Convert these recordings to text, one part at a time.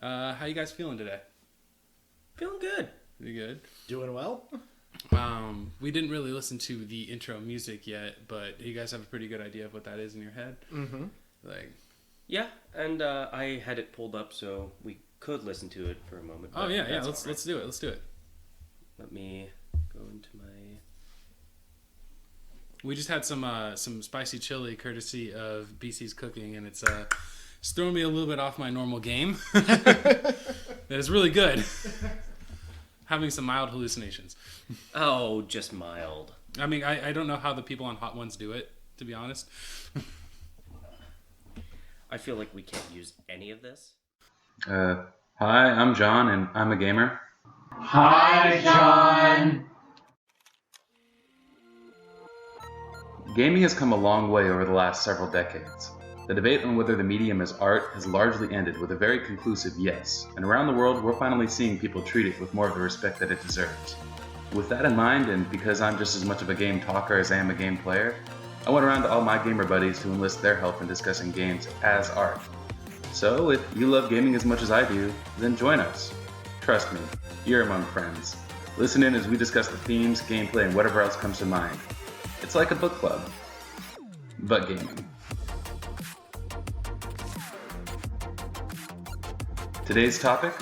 How you guys feeling today? Feeling good. Pretty good. Doing well. We didn't really listen to the intro music yet, but you guys have a pretty good idea of what that is in your head? Mm-hmm. Yeah, and I had it pulled up so we could listen to it for a moment. Oh yeah. Let's do it. Let's do it. Let me go into my... We just had some spicy chili courtesy of BC's cooking, and it's throwing me a little bit off my normal game. That is really good. Having some mild hallucinations. Oh, just mild. I mean, I don't know how the people on Hot Ones do it, to be honest. I feel like we can't use any of this. Hi, I'm John, and I'm a gamer. Hi, John! Gaming has come a long way over the last several decades. The debate on whether the medium is art has largely ended with a very conclusive yes, and around the world we're finally seeing people treat it with more of the respect that it deserves. With that in mind, and because I'm just as much of a game talker as I am a game player, I went around to all my gamer buddies to enlist their help in discussing games as art. So, if you love gaming as much as I do, then join us. Trust me, you're among friends. Listen in as we discuss the themes, gameplay, and whatever else comes to mind. It's like a book club, but gaming. Today's topic: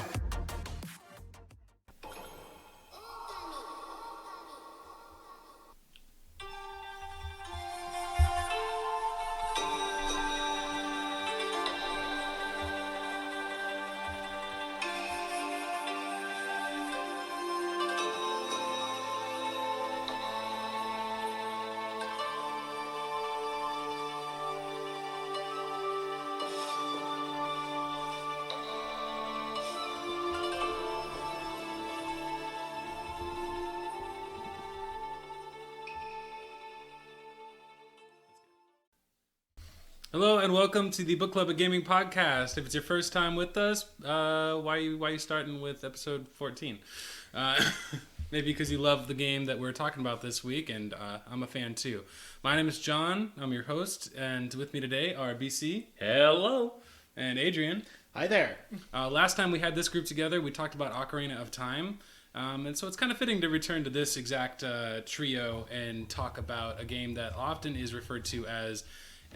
Hello and welcome to the Book Club of Gaming podcast. If it's your first time with us, why you starting with episode 14? Maybe because you love the game that we're talking about this week, and I'm a fan too. My name is John. I'm your host, and with me today are BC. Hello. And Adrien. Hi there. Last time we had this group together, we talked about Ocarina of Time. And so it's kind of fitting to return to this exact trio and talk about a game that often is referred to as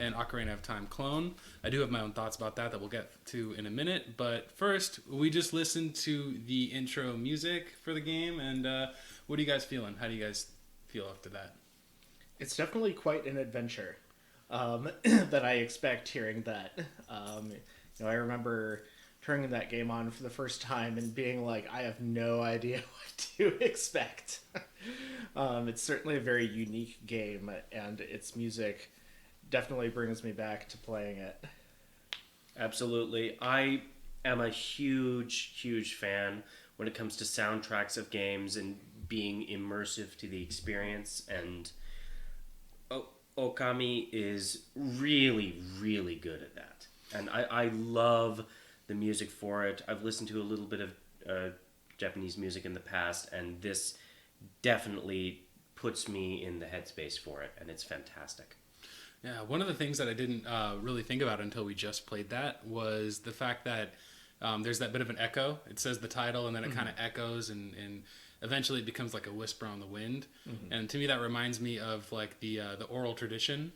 an Ocarina of Time clone. I do have my own thoughts about that we'll get to in a minute, but first, we just listened to the intro music for the game, and what are you guys feeling? How do you guys feel after that? It's definitely quite an adventure that I expect hearing that. I remember turning that game on for the first time and being like, I have no idea what to expect. It's certainly a very unique game, and its music definitely brings me back to playing it. Absolutely. I am a huge fan when it comes to soundtracks of games and being immersive to the experience, and Okami is really good at that. And I love the music for it. I've listened to a little bit of Japanese music in the past, and this definitely puts me in the headspace for it, and it's fantastic. Yeah, one of the things that I didn't really think about until we just played that was the fact that there's that bit of an echo. It says the title, and then it kind of echoes, and eventually it becomes like a whisper on the wind. Mm-hmm. And to me, that reminds me of like the oral tradition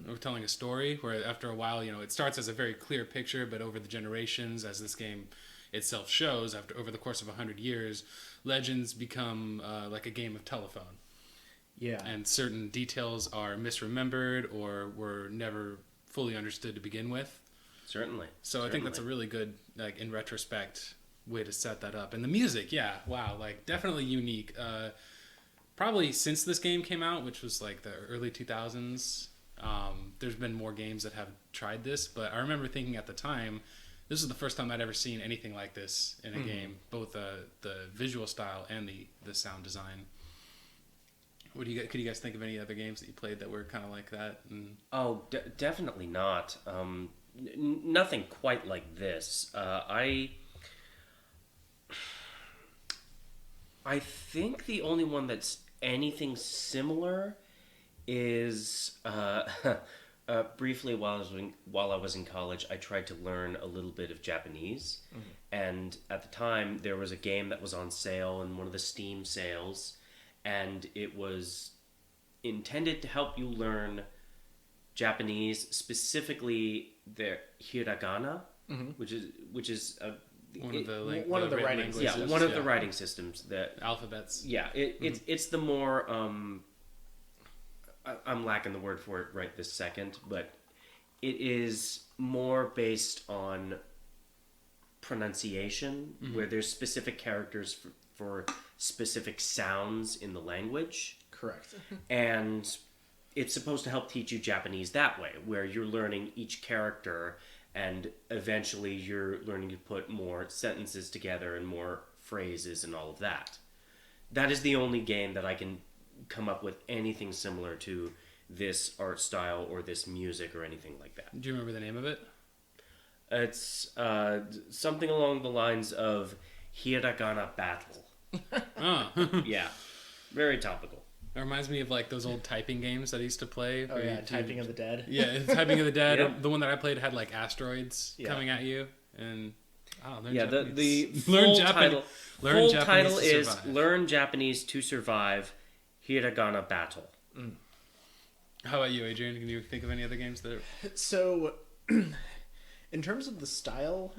of telling a story, where after a while, it starts as a very clear picture, but over the generations, as this game itself shows, over the course of 100 years, legends become like a game of telephone. Yeah. And certain details are misremembered or were never fully understood to begin with. Certainly. So I think that's a really good, like, in retrospect, way to set that up. And the music, yeah, wow, like, definitely unique. Probably since this game came out, which was, like, the early 2000s, there's been more games that have tried this. But I remember thinking at the time, this is the first time I'd ever seen anything like this in a game. Both the visual style and the sound design. Could you guys think of any other games that you played that were kind of like that? Oh, definitely not. Nothing quite like this. I think the only one that's anything similar is briefly while I was in college, I tried to learn a little bit of Japanese, And at the time, there was a game that was on sale in one of the Steam sales, and it was intended to help you learn Japanese, specifically their hiragana, which is One of the writing languages. yeah, one of the writing systems that alphabets. yeah, it's the more I'm lacking the word for it right this second, but it is more based on pronunciation, where there's specific characters for specific sounds in the language. Correct. And it's supposed to help teach you Japanese that way, where you're learning each character and eventually you're learning to put more sentences together and more phrases and all of that. That is the only game that I can come up with anything similar to this art style or this music or anything like that. Do you remember the name of it? It's something along the lines of Hiragana Battle. Oh. Yeah, very topical. It reminds me of like those old typing games that I used to play. Oh yeah, Typing of the Dead. Yeah, Typing of the Dead. Yeah. The one that I played had like asteroids coming at you, and The learn full Japanese. title Learn full Japanese title to is survive. Learn Japanese to Survive Hiragana Battle. How about you, Adrian? Can you think of any other games that? So, in terms of the style,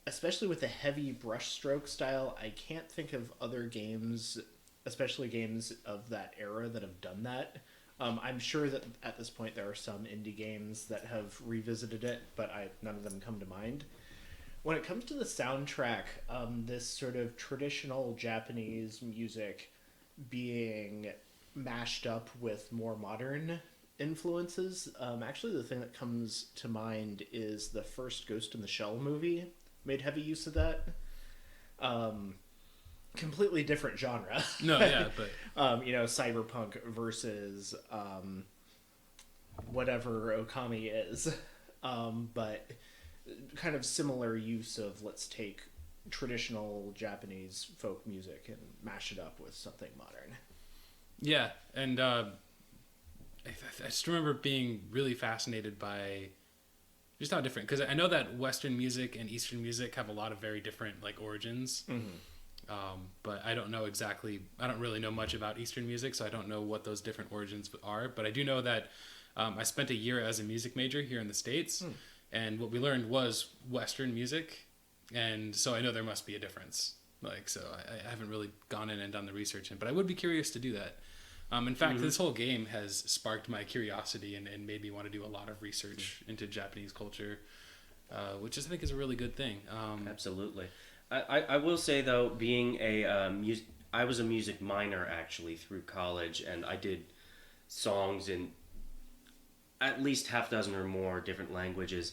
especially with the heavy brushstroke style, I can't think of other games, especially games of that era, that have done that. I'm sure that at this point there are some indie games that have revisited it, but none of them come to mind. When it comes to the soundtrack, this sort of traditional Japanese music being mashed up with more modern influences, actually the thing that comes to mind is the first Ghost in the Shell movie made heavy use of that. Completely different genre. No, yeah, but cyberpunk versus whatever Okami is, but kind of similar use of, let's take traditional Japanese folk music and mash it up with something modern. yeah, and I just remember being really fascinated by just how different, because I know that Western music and Eastern music have a lot of very different like origins. But I don't know exactly. I don't really know much about Eastern music, so I don't know what those different origins are. But I do know that I spent a year as a music major here in the States, and what we learned was Western music, and so I know there must be a difference. Like, so I haven't really gone in and done the research, but I would be curious to do that. In fact, this whole game has sparked my curiosity and made me want to do a lot of research into Japanese culture, which I think is a really good thing. Absolutely. I will say though, being I was a music minor actually through college, and I did songs in at least half dozen or more different languages,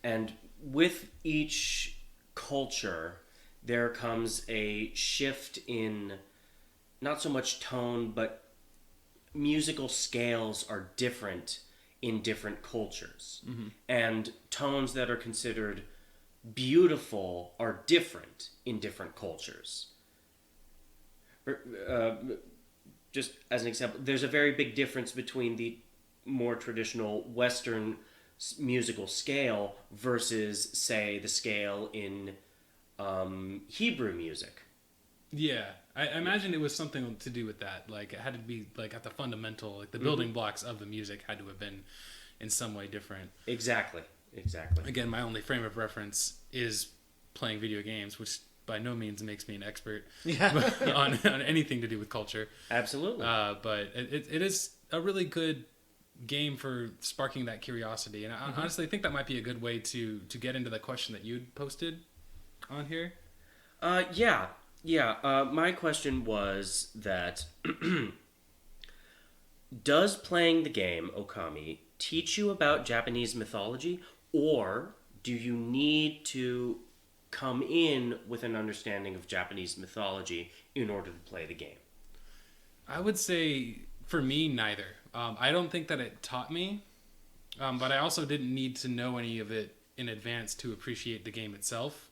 and with each culture there comes a shift in not so much tone, but musical scales are different in different cultures, and tones that are considered beautiful are different in different cultures. Just as an example, there's a very big difference between the more traditional Western musical scale versus, say, the scale in Hebrew music. Yeah, I imagine it was something to do with that. Like, it had to be like at the fundamental, like the building blocks of the music had to have been in some way different. Exactly. Again, my only frame of reference is playing video games, which by no means makes me an expert on anything to do with culture. Absolutely. But it is a really good game for sparking that curiosity. And I honestly think that might be a good way to get into the question that you'd posted on here. Yeah. My question was that does playing the game Okami teach you about Japanese mythology, or do you need to come in with an understanding of Japanese mythology in order to play the game? I would say, for me, neither. I don't think that it taught me, but I also didn't need to know any of it in advance to appreciate the game itself.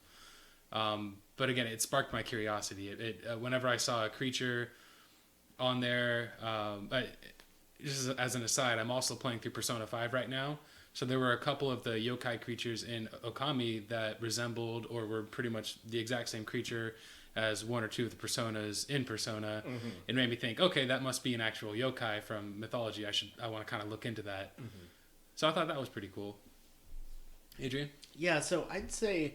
But again, it sparked my curiosity. Whenever I saw a creature on there, just as an aside, I'm also playing through Persona 5 right now. So there were a couple of the yokai creatures in Okami that resembled or were pretty much the exact same creature as one or two of the personas in Persona. It made me think, okay, that must be an actual yokai from Mythology. I want to kind of look into that. So I thought that was pretty cool. Adrien? Yeah, so I'd say,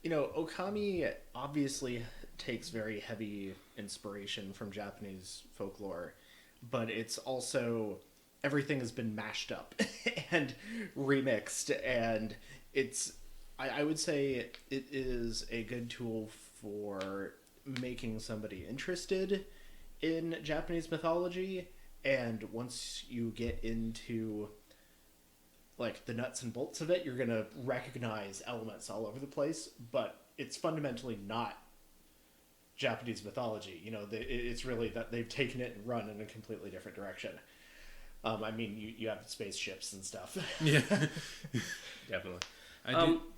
Okami obviously takes very heavy inspiration from Japanese folklore, but it's also, everything has been mashed up and remixed, and I would say it is a good tool for making somebody interested in Japanese mythology, and once you get into like the nuts and bolts of it, you're gonna recognize elements all over the place, but it's fundamentally not Japanese mythology. It's really that they've taken it and run in a completely different direction. I mean, you have spaceships and stuff. Yeah. Definitely.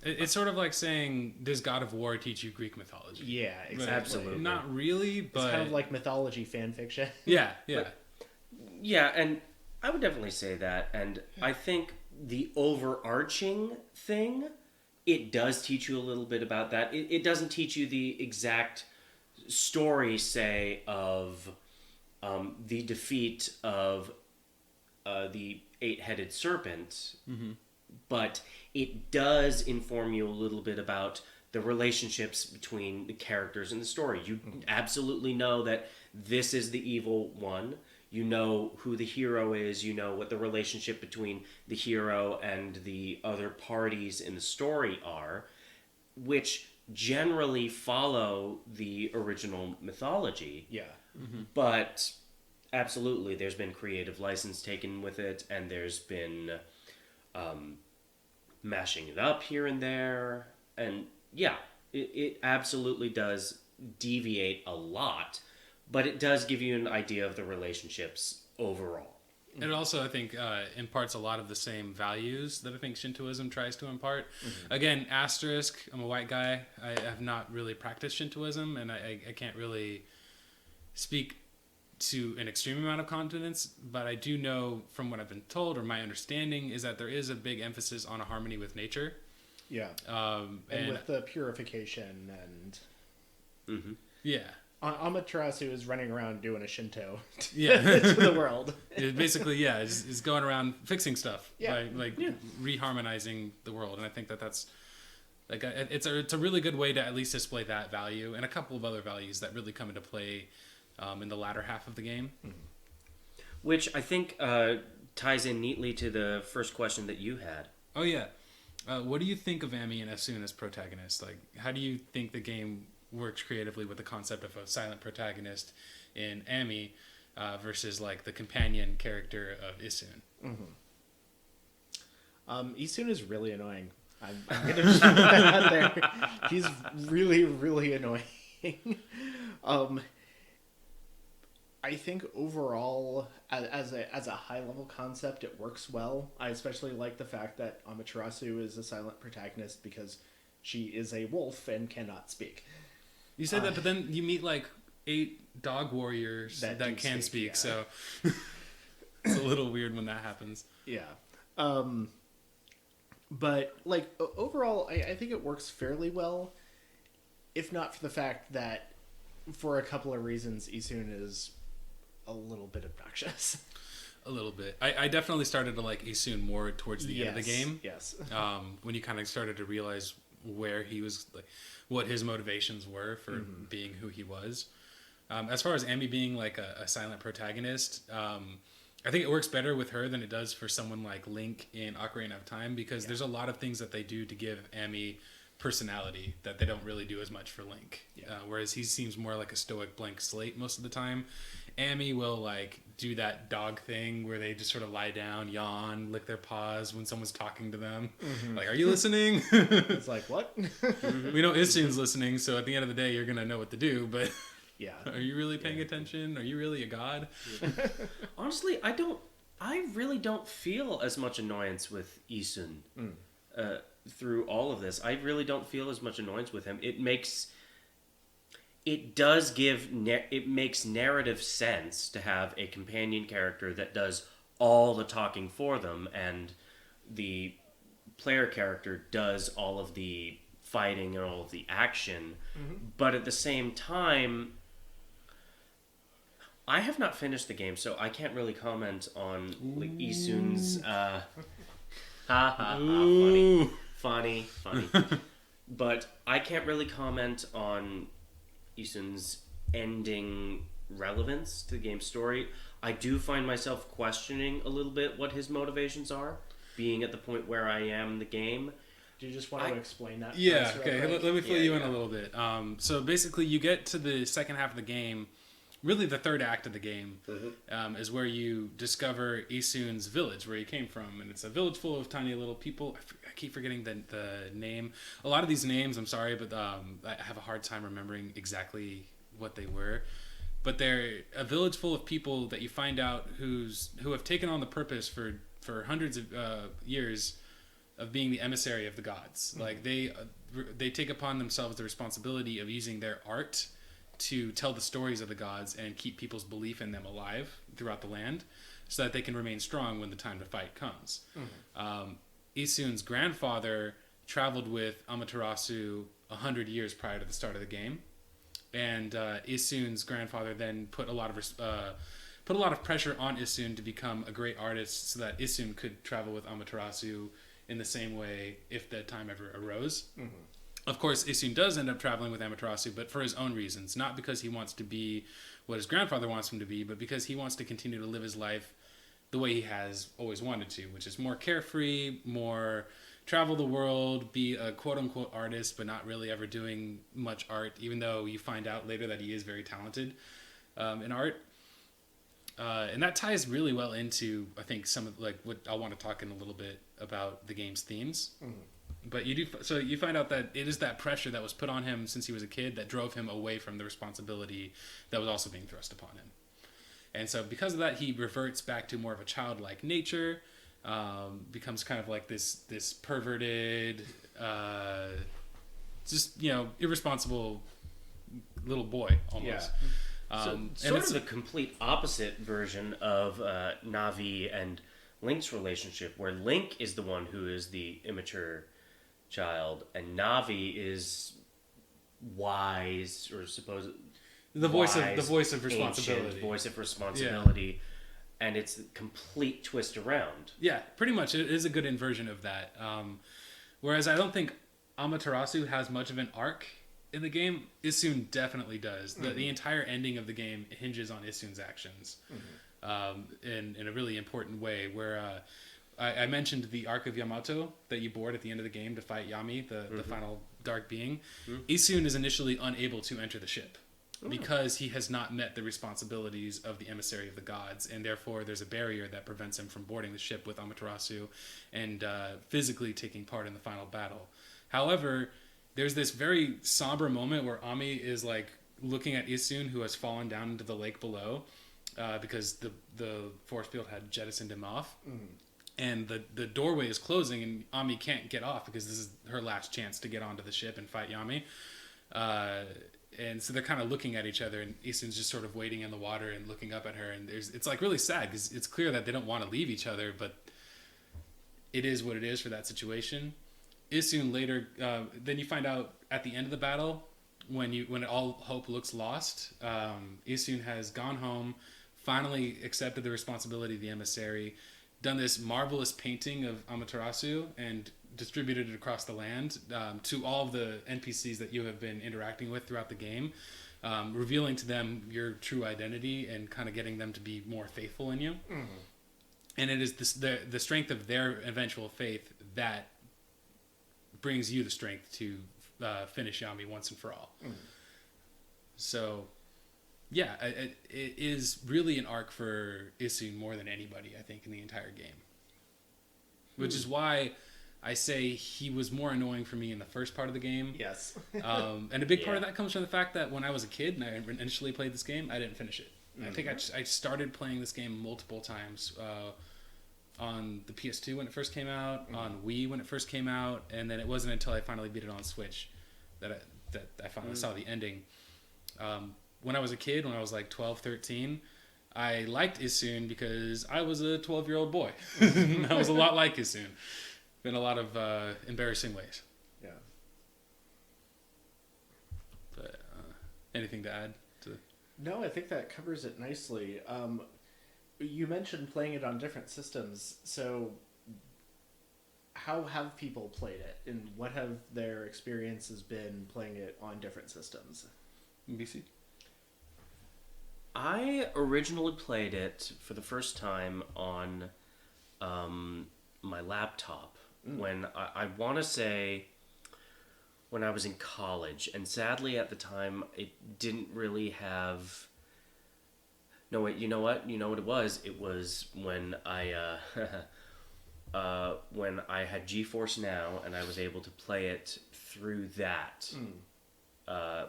It's sort of like saying, does God of War teach you Greek mythology? Yeah, exactly. Absolutely. Not really, but... It's kind of like mythology fan fiction. Yeah. Yeah, and I would definitely say that. And I think the overarching thing, it does teach you a little bit about that. It doesn't teach you the exact story, say, of the defeat of the eight-headed serpent, but it does inform you a little bit about the relationships between the characters in the story. You absolutely know that this is the evil one. You know who the hero is. You know what the relationship between the hero and the other parties in the story are, which generally follow the original mythology. Yeah. But absolutely, there's been creative license taken with it, and there's been mashing it up here and there. And yeah, it absolutely does deviate a lot, but it does give you an idea of the relationships overall. And it also, I think, imparts a lot of the same values that I think Shintoism tries to impart. Again, asterisk, I'm a white guy. I have not really practiced Shintoism, and I can't really speak to an extreme amount of confidence, but I do know from what I've been told, or my understanding, is that there is a big emphasis on a harmony with nature. Yeah. And with the purification and... Yeah. Amaterasu is running around doing a Shinto to Yeah. the world. It basically, is going around fixing stuff. Yeah. Reharmonizing the world. And I think that's like it's a really good way to at least display that value and a couple of other values that really come into play in the latter half of the game. Which I think ties in neatly to the first question that you had. Oh, yeah. What do you think of Amy and Esun as protagonists? Like, how do you think the game works creatively with the concept of a silent protagonist in Amy versus like the companion character of Isun? Isun is really annoying. I'm gonna just put that out there. He's really, really annoying. I think overall, as a high level concept, it works well. I especially like the fact that Amaterasu is a silent protagonist because she is a wolf and cannot speak. You said that, but then you meet like 8 dog warriors that can speak, yeah. So it's a little weird when that happens. Yeah. But like overall, I think it works fairly well, if not for the fact that for a couple of reasons, Isun is a little bit obnoxious. A little bit. I definitely started to like Isun more towards the end of the game. Yes. When you kind of started to realize where he was, like, what his motivations were for being who he was. As far as Amy being like a silent protagonist, I think it works better with her than it does for someone like Link in Ocarina of Time, because there's a lot of things that they do to give Amy personality that they don't really do as much for Link. Whereas he seems more like a stoic blank slate most of the time. Amy will like do that dog thing where they just sort of lie down, yawn, lick their paws when someone's talking to them. Like, are you listening? It's like, what? Mm-hmm. We know Isun's listening, so at the end of the day, you're gonna know what to do. But yeah, are you really paying attention? Are you really a god? Honestly, I really don't feel as much annoyance with Isun through all of this. I really don't feel as much annoyance with him. It makes narrative sense to have a companion character that does all the talking for them, and the player character does all of the fighting and all of the action, but at the same time, I have not finished the game, so I can't really comment on like Isun's funny. But I can't really comment on Isun's ending relevance to the game's story. I do find myself questioning a little bit what his motivations are, being at the point where I am in the game. Do you just want to explain that? Yeah, okay. Let me fill you in a little bit. So basically, you get to the second half of the game, really the third act of the game, is where you discover Isun's village, where he came from. And it's a village full of tiny little people. I keep forgetting the name. A lot of these names, I'm sorry, but I have a hard time remembering exactly what they were. But they're a village full of people that you find out who have taken on the purpose for hundreds of years of being the emissary of the gods. Like they take upon themselves the responsibility of using their art to tell the stories of the gods and keep people's belief in them alive throughout the land, so that they can remain strong when the time to fight comes. Isun's grandfather traveled with Amaterasu 100 years prior to the start of the game, and Isun's grandfather then put a lot of pressure on Isun to become a great artist, so that Isun could travel with Amaterasu in the same way if that time ever arose. Of course, Isun does end up traveling with Amaterasu, but for his own reasons. Not because he wants to be what his grandfather wants him to be, but because he wants to continue to live his life the way he has always wanted to, which is more carefree, more travel the world, be a quote-unquote artist, but not really ever doing much art, even though you find out later that he is very talented in art. And that ties really well into, I think, some of like what I want to talk in a little bit about the game's themes. But you find out that it is that pressure that was put on him since he was a kid that drove him away from the responsibility that was also being thrust upon him. And so because of that, he reverts back to more of a childlike nature, becomes kind of like this perverted, just, irresponsible little boy almost. So sort of the complete opposite version of Navi and Link's relationship, where Link is the one who is the immature child, and Navi is wise, or suppose the voice of responsibility. Voice of responsibility, and it's a complete twist around. Yeah, pretty much. It is a good inversion of that. Whereas I don't think Amaterasu has much of an arc in the game. Isun definitely does. The entire ending of the game hinges on Isun's actions in a really important way, where I mentioned the arc of Yamato that you board at the end of the game to fight Yami, the final dark being. Isun is initially unable to enter the ship because he has not met the responsibilities of the emissary of the gods, and therefore there's a barrier that prevents him from boarding the ship with Amaterasu and physically taking part in the final battle. However, there's this very somber moment where Ami is like looking at Isun, who has fallen down into the lake below because the force field had jettisoned him off. And the doorway is closing, and Ami can't get off because this is her last chance to get onto the ship and fight Yami. And so they're kind of looking at each other, and Isun's just sort of waiting in the water and looking up at her. And it's like really sad because it's clear that they don't want to leave each other, but it is what it is for that situation. Isun later, then you find out at the end of the battle, when all hope looks lost, Isun has gone home, finally accepted the responsibility of the emissary, done this marvelous painting of Amaterasu, and distributed it across the land to all of the NPCs that you have been interacting with throughout the game, revealing to them your true identity and kind of getting them to be more faithful in you. And it is the strength of their eventual faith that brings you the strength to finish Yami once and for all. So, yeah, it is really an arc for Isun more than anybody, I think, in the entire game. Which is why I say he was more annoying for me in the first part of the game. Yes. And a big part of that comes from the fact that when I was a kid and I initially played this game, I didn't finish it. I think I started playing this game multiple times on the PS2 when it first came out, on Wii when it first came out, and then it wasn't until I finally beat it on Switch that I finally saw the ending. When I was a kid, when I was like 12, 13, I liked Issoon because I was a 12-year-old boy. I was a lot like Issoon in a lot of embarrassing ways. Yeah. But anything to add to? No, I think that covers it nicely. You mentioned playing it on different systems, so how have people played it, and what have their experiences been playing it on different systems? BC? I originally played it for the first time on my laptop when I want to say when I was in college, and sadly at the time it didn't really have. No, wait. You know what? You know what it was? It was when I when I had GeForce Now and I was able to play it through that,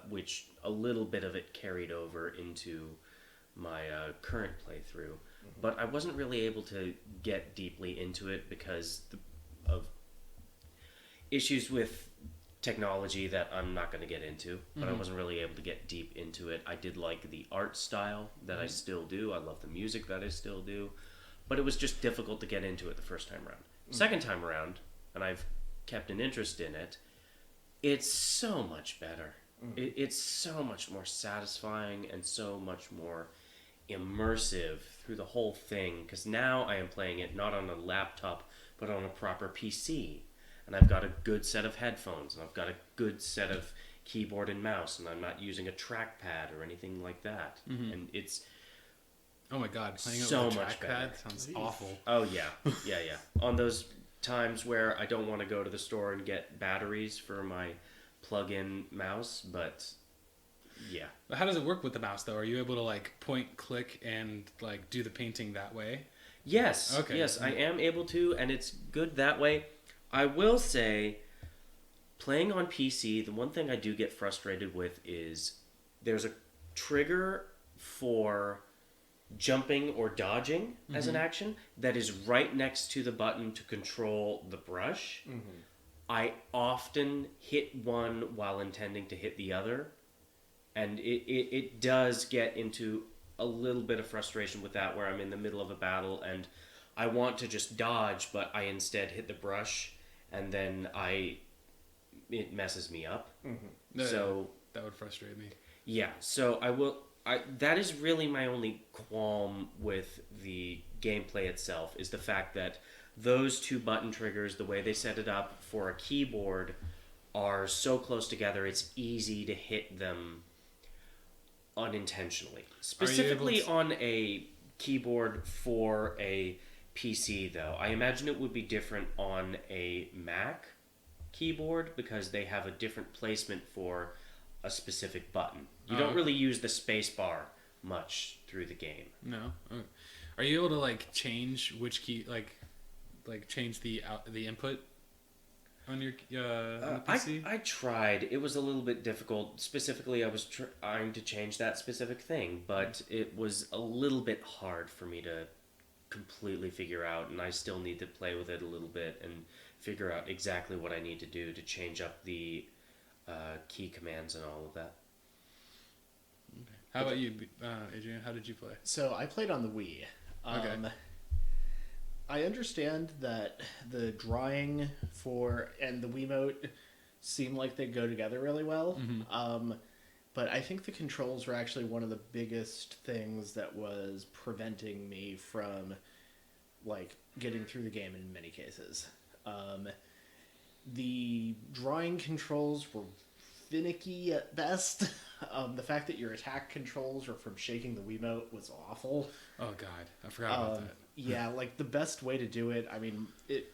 which a little bit of it carried over into my current playthrough, but I wasn't really able to get deeply into it because of issues with technology that I'm not going to get into, but I wasn't really able to get deep into it. I did like the art style that I still do. I love the music that I still do, but it was just difficult to get into it the first time around. Second time around, and I've kept an interest in it, it's so much better. It's so much more satisfying and so much more immersive through the whole thing, because now I am playing it not on a laptop but on a proper PC, and I've got a good set of headphones, and I've got a good set of keyboard and mouse, and I'm not using a trackpad or anything like that. And it's Oh my god, playing so it with a much better. trackpad sounds awful. oh yeah on those times where I don't want to go to the store and get batteries for my plug-in mouse, but yeah. But how does it work with the mouse though? Are you able to like point, click, and like do the painting that way? Yes. Okay. Yes, I am able to, and it's good that way. I will say, playing on PC, the one thing I do get frustrated with is there's a trigger for jumping or dodging as an action that is right next to the button to control the brush. I often hit one while intending to hit the other, and it does get into a little bit of frustration with that, where I'm in the middle of a battle and I want to just dodge, but I instead hit the brush, and then it messes me up. So that would frustrate me. yeah, so that is really my only qualm with the gameplay itself, is the fact that those two button triggers, the way they set it up for a keyboard, are so close together, it's easy to hit them unintentionally. Specifically on a keyboard for a PC, though. I imagine it would be different on a Mac keyboard because they have a different placement for a specific button. You don't really use the space bar much through the game. No. Okay. Are you able to like change which key, like change the input on your on the PC? I tried. It was a little bit difficult. Specifically, I was trying to change that specific thing, but it was a little bit hard for me to completely figure out, and I still need to play with it a little bit and figure out exactly what I need to do to change up the key commands and all of that. Okay. How about you, Adrien? How did you play? So I played on the Wii. Okay. I understand that the drawing and the Wiimote seem like they go together really well. But I think the controls were actually one of the biggest things that was preventing me from like getting through the game in many cases. The drawing controls were finicky at best. The fact that your attack controls were from shaking the Wiimote was awful. Oh god, I forgot about that. Yeah, like the best way to do it, I mean, it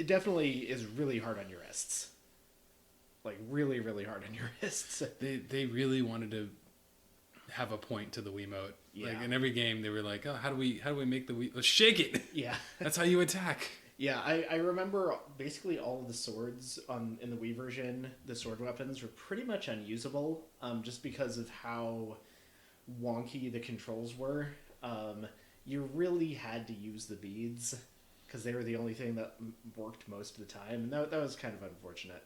definitely is really hard on your wrists. Like really, really hard on your wrists. They really wanted to have a point to the Wiimote. Yeah. Like in every game, they were like, "Oh, how do we make the Wii? Let's shake it." Yeah. That's how you attack. Yeah, I remember basically all of the swords in the Wii version, the sword weapons were pretty much unusable, just because of how wonky the controls were. You really had to use the beads because they were the only thing that worked most of the time, and that was kind of unfortunate.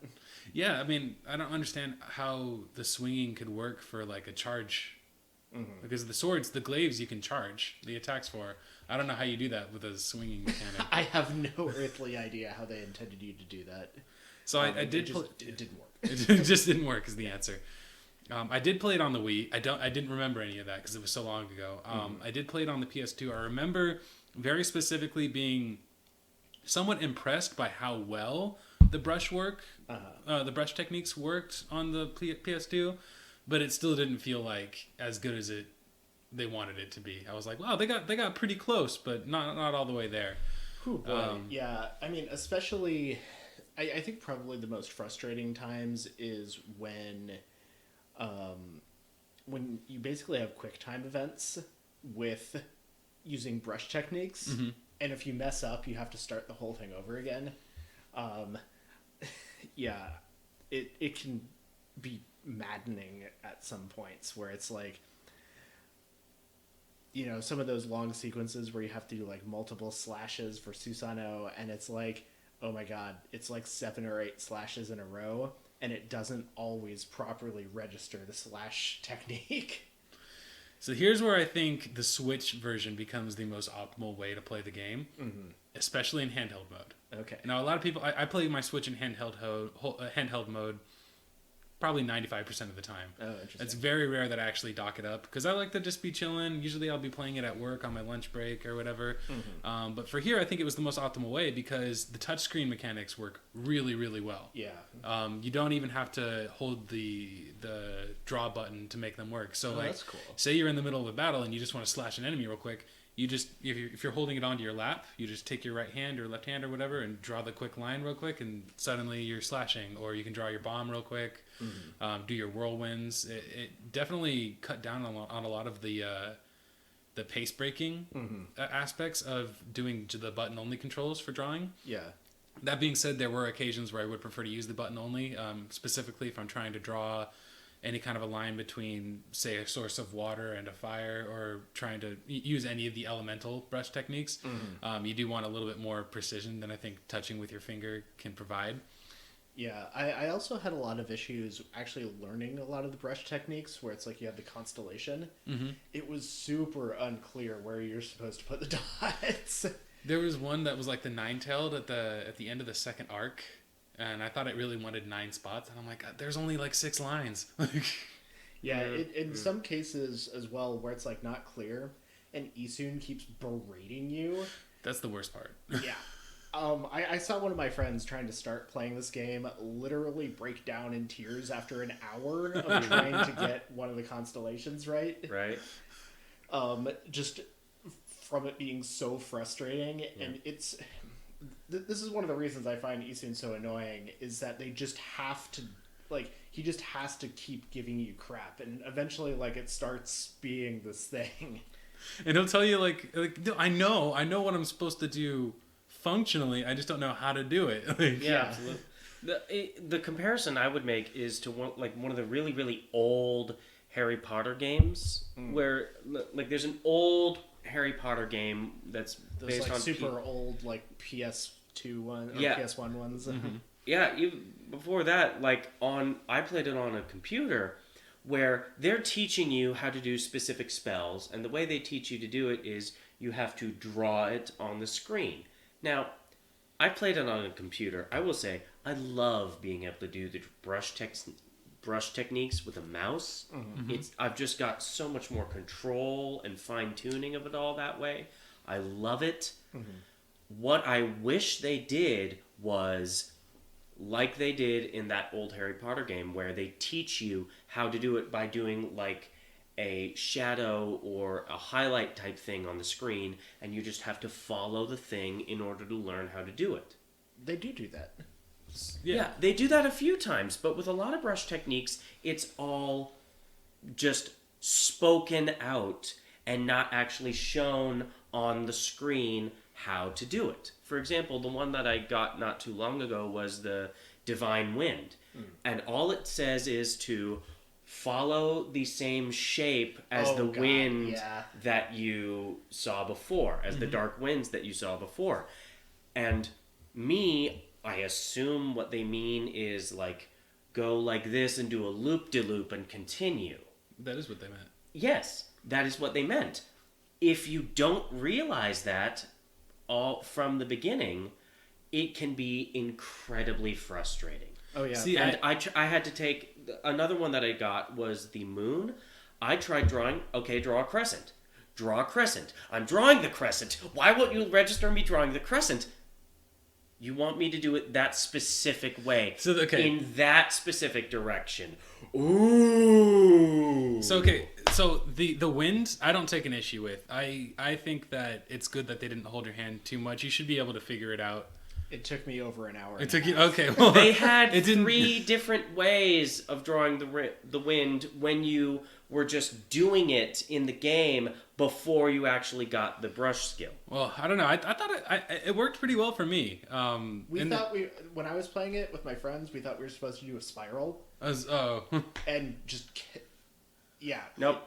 Yeah, I mean, I don't understand how the swinging could work for like a charge Because the swords, the glaives, you can charge the attacks for. I don't know how you do that with a swinging mechanic. I have no earthly idea how they intended you to do that. So I did. It didn't work. It just didn't work. Is the answer. I did play it on the Wii. I didn't remember any of that because it was so long ago. I did play it on the PS2. I remember very specifically being somewhat impressed by how well the brushwork, the brush techniques worked on the PS2, but it still didn't feel like as good as they wanted it to be. I was like, wow, they got pretty close, but not all the way there. Whew, boy. Yeah, I mean, especially, I think probably the most frustrating times is when you basically have quick time events with using brush techniques, and if you mess up, you have to start the whole thing over again. Yeah, it can be maddening at some points where it's like, you know, some of those long sequences where you have to do like multiple slashes for Susanoo, and it's like, oh my god, it's like 7 or 8 slashes in a row, and it doesn't always properly register the slash technique. So here's where I think the Switch version becomes the most optimal way to play the game, especially in handheld mode. Okay. Now, a lot of people, I play my Switch in handheld mode probably 95% of the time. Oh, interesting. It's very rare that I actually dock it up because I like to just be chilling. Usually I'll be playing it at work on my lunch break or whatever. But for here, I think it was the most optimal way because the touchscreen mechanics work really, really well. Yeah. You don't even have to hold the draw button to make them work. So that's cool. Say you're in the middle of a battle and you just want to slash an enemy real quick. You just, if you're holding it onto your lap, you just take your right hand or left hand or whatever and draw the quick line real quick, and suddenly you're slashing. Or you can draw your bomb real quick, do your whirlwinds. It definitely cut down on a lot of the pace breaking aspects of doing the button only controls for drawing. Yeah. That being said, there were occasions where I would prefer to use the button only, specifically if I'm trying to draw any kind of a line between, say, a source of water and a fire, or trying to use any of the elemental brush techniques. You do want a little bit more precision than I think touching with your finger can provide. Yeah, I also had a lot of issues actually learning a lot of the brush techniques where it's like you have the constellation. It was super unclear where you're supposed to put the dots. There was one that was like the nine-tailed at the end of the second arc, and I thought it really wanted 9 spots, and I'm like, there's only like 6 lines. Yeah, in some cases as well where it's like not clear, and Isun keeps berating you. That's the worst part. Yeah. I saw one of my friends trying to start playing this game literally break down in tears after an hour of trying to get one of the constellations right. Right. Just from it being so frustrating. Yeah. And it's... This is one of the reasons I find Isun so annoying, is that they just have to... Like, he just has to keep giving you crap, and eventually, like, it starts being this thing. And he'll tell you, like I know what I'm supposed to do functionally, I just don't know how to do it. Yeah, absolutely. The comparison I would make is to one of the really, really old Harry Potter games, where, like, there's an old Harry Potter game that's based like on... super old, like, PS2 one, or PS1 ones. Yeah, before that, I played it on a computer where they're teaching you how to do specific spells, and the way they teach you to do it is you have to draw it on the screen. Now, I played it on a computer. I will say, I love being able to do the brush techniques with a mouse. I've just got so much more control and fine-tuning of it all that way. I love it. What I wish they did was... like they did in that old Harry Potter game, where they teach you how to do it by doing like a shadow or a highlight type thing on the screen, and you just have to follow the thing in order to learn how to do it. They do that. Yeah, they do that a few times, but with a lot of brush techniques, it's all just spoken out and not actually shown on the screen how to do it. For example, the one that I got not too long ago was the Divine Wind. And all it says is to follow the same shape as the wind that you saw before, as the dark winds that you saw before. And I assume what they mean is like, go like this and do a loop-de-loop and continue. That is what they meant. yes, that is what they meant. If you don't realize that all from the beginning, it can be incredibly frustrating. Oh yeah. See, And I had to take another one that I got was the moon. I tried drawing. Okay, draw a crescent. Draw a crescent. I'm drawing the crescent. Why won't you register me drawing the crescent? You want me to do it that specific way. So, okay. In that specific direction. Ooh. So the wind, I don't take an issue with. I think that it's good that they didn't hold your hand too much. You should be able to figure it out. It took me over an hour. It took you okay. Well, They had it didn't- 3 different ways of drawing the wind when you were just doing it in the game before you actually got the brush skill. Well, I don't know. I thought it worked pretty well for me. When I was playing it with my friends, we thought we were supposed to do a spiral and just yeah. Nope.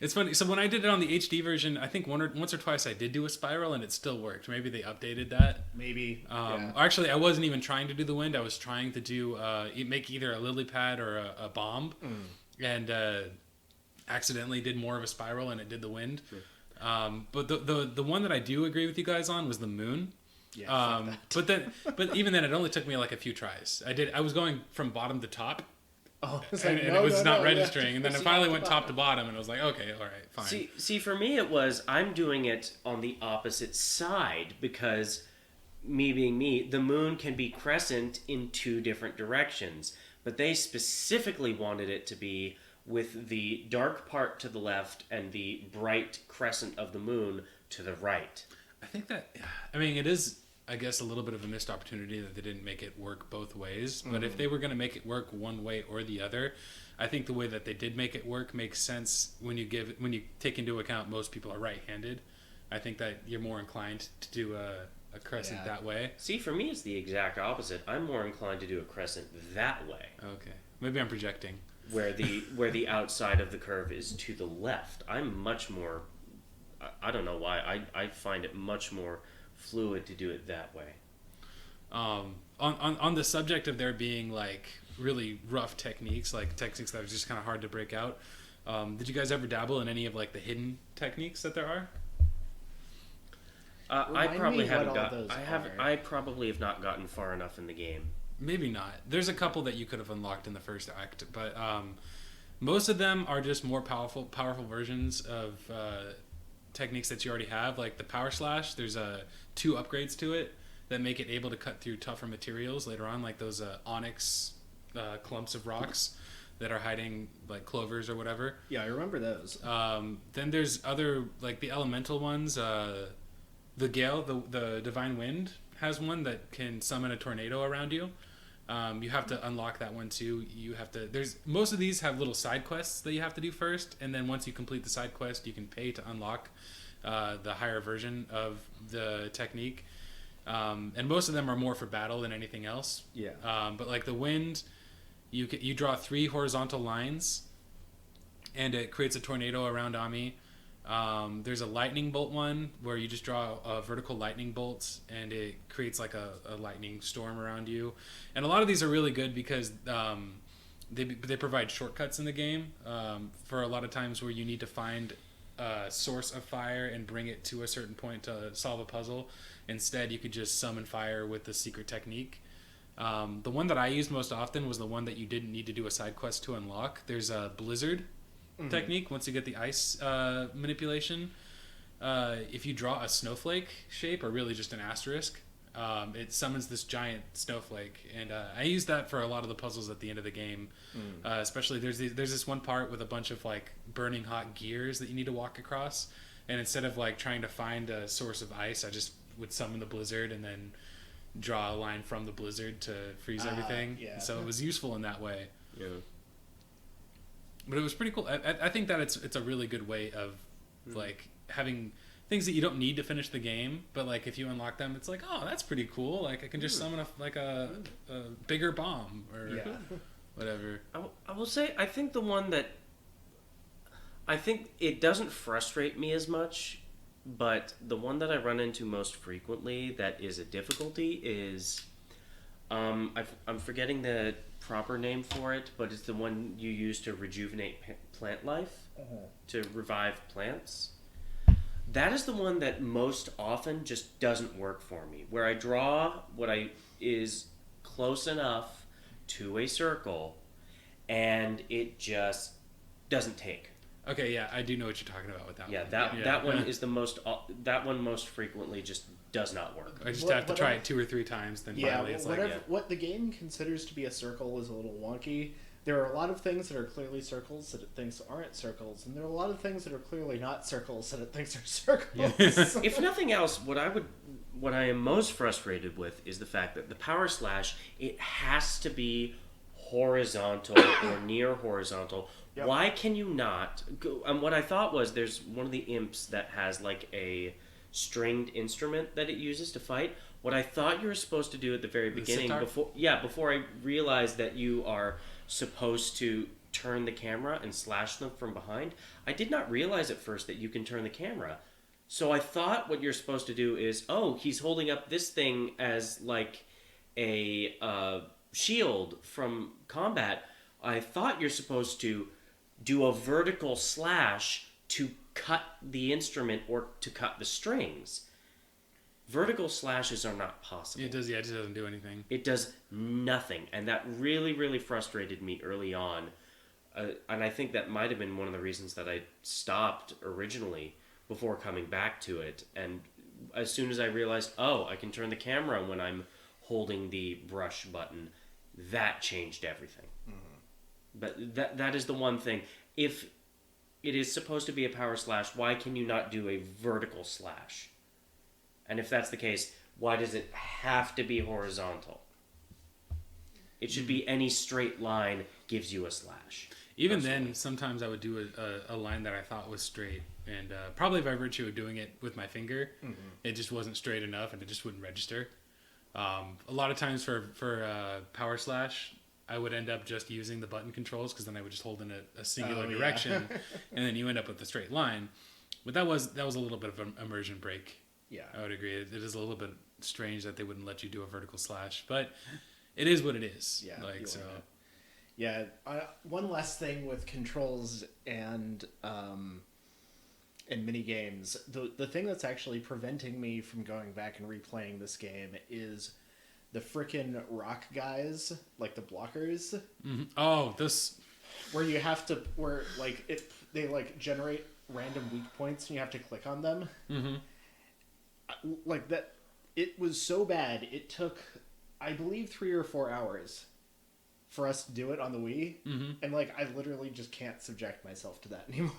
It's funny. So when I did it on the HD version, I think once or twice I did do a spiral and it still worked. Maybe they updated that. Maybe. Actually, I wasn't even trying to do the wind. I was trying to do make either a lily pad or a bomb, and accidentally did more of a spiral and it did the wind. But the one that I do agree with you guys on was the moon. Yeah. But even then, it only took me like a few tries. I was going from bottom to top. Oh, it's And like, it was not registering, and then it finally went top to bottom, and I was like, okay, all right, fine. See, for me it was I'm doing it on the opposite side because me being me, the moon can be crescent in 2 different directions, but they specifically wanted it to be with the dark part to the left and the bright crescent of the moon to the right. I think that, it is, I guess, a little bit of a missed opportunity that they didn't make it work both ways. But if they were going to make it work one way or the other, I think the way that they did make it work makes sense when you take into account most people are right-handed. I think that you're more inclined to do a crescent that way. See, for me it's the exact opposite. I'm more inclined to do a crescent that way. Okay. Maybe I'm projecting. Where the outside of the curve is to the left. I'm much more, I don't know why, I find it much more fluid to do it that way. On the subject of there being like really rough techniques, like techniques that are just kind of hard to break out, did you guys ever dabble in any of like the hidden techniques that there are? I probably haven't got. those I probably have not gotten far enough in the game. Maybe not. There's a couple that you could have unlocked in the first act, but most of them are just more powerful versions of techniques that you already have. Like the power slash, there's 2 upgrades to it that make it able to cut through tougher materials later on, like those onyx clumps of rocks that are hiding like clovers or whatever. Yeah, I remember those. Then there's other, like the elemental ones. The Gale, the Divine Wind, has one that can summon a tornado around you. You have to unlock that one too. Most of these have little side quests that you have to do first, and then once you complete the side quest, you can pay to unlock the higher version of the technique. And most of them are more for battle than anything else. Yeah. But like the wind, you draw 3 horizontal lines, and it creates a tornado around Ami. There's a lightning bolt one where you just draw a vertical lightning bolt and it creates like a lightning storm around you. And a lot of these are really good because they provide shortcuts in the game for a lot of times where you need to find a source of fire and bring it to a certain point to solve a puzzle. Instead, you could just summon fire with the secret technique. The one that I used most often was the one that you didn't need to do a side quest to unlock. There's a blizzard technique. Once you get the ice manipulation, if you draw a snowflake shape or really just an asterisk, it summons this giant snowflake, and I use that for a lot of the puzzles at the end of the game. Especially there's this one part with a bunch of like burning hot gears that you need to walk across, and instead of like trying to find a source of ice, I just would summon the blizzard and then draw a line from the blizzard to freeze everything. Yeah. So it was useful in that way. Yeah. But it was pretty cool. I think that it's a really good way of like having things that you don't need to finish the game, but like if you unlock them, it's like, oh, that's pretty cool. Like I can just summon a bigger bomb or whatever. I will say I think the one that I think it doesn't frustrate me as much, but the one that I run into most frequently that is a difficulty is I'm forgetting the proper name for it, but it's the one you use to rejuvenate plant life, to revive plants. That is the one that most often just doesn't work for me. Where I draw is close enough to a circle, and it just doesn't take. Okay, yeah, I do know what you're talking about with that one. That one is the most. That one most frequently just does not work. I just have to try it 2 or 3 times, then finally it's what the game considers to be a circle is a little wonky. There are a lot of things that are clearly circles that it thinks aren't circles, and there are a lot of things that are clearly not circles that it thinks are circles. If nothing else, what I am most frustrated with is the fact that the power slash, it has to be horizontal or near horizontal. Yep. Why can you not go? What I thought was there's one of the imps that has like a stringed instrument that it uses to fight. What I thought you were supposed to do at the very beginning, before I realized that you are supposed to turn the camera and slash them from behind, I did not realize at first that you can turn the camera. So I thought what you're supposed to do is, he's holding up this thing as like a shield from combat. I thought you're supposed to do a vertical slash to cut the instrument or to cut the strings. Vertical slashes are not possible. It just doesn't do anything. It does nothing, and that really, really frustrated me early on. And I think that might have been one of the reasons that I stopped originally before coming back to it. And as soon as I realized, I can turn the camera when I'm holding the brush button, that changed everything. But that is the one thing. If it is supposed to be a power slash, why can you not do a vertical slash? And if that's the case, why does it have to be horizontal? It should be any straight line gives you a slash. Even then, sometimes I would do a line that I thought was straight. And probably by virtue of doing it with my finger, it just wasn't straight enough and it just wouldn't register. A lot of times for power slash, I would end up just using the button controls because then I would just hold in a singular direction, and then you end up with a straight line. But that was a little bit of an immersion break. Yeah, I would agree. It is a little bit strange that they wouldn't let you do a vertical slash, but it is what it is. Yeah, like so. Yeah, one last thing with controls and mini games. The thing that's actually preventing me from going back and replaying this game is the frickin' rock guys, like the blockers. Mm-hmm. Oh, this where you have to they like generate random weak points and you have to click on them. Mm-hmm. Like that, it was so bad. It took, I believe, 3 or 4 hours for us to do it on the Wii, and like I literally just can't subject myself to that anymore.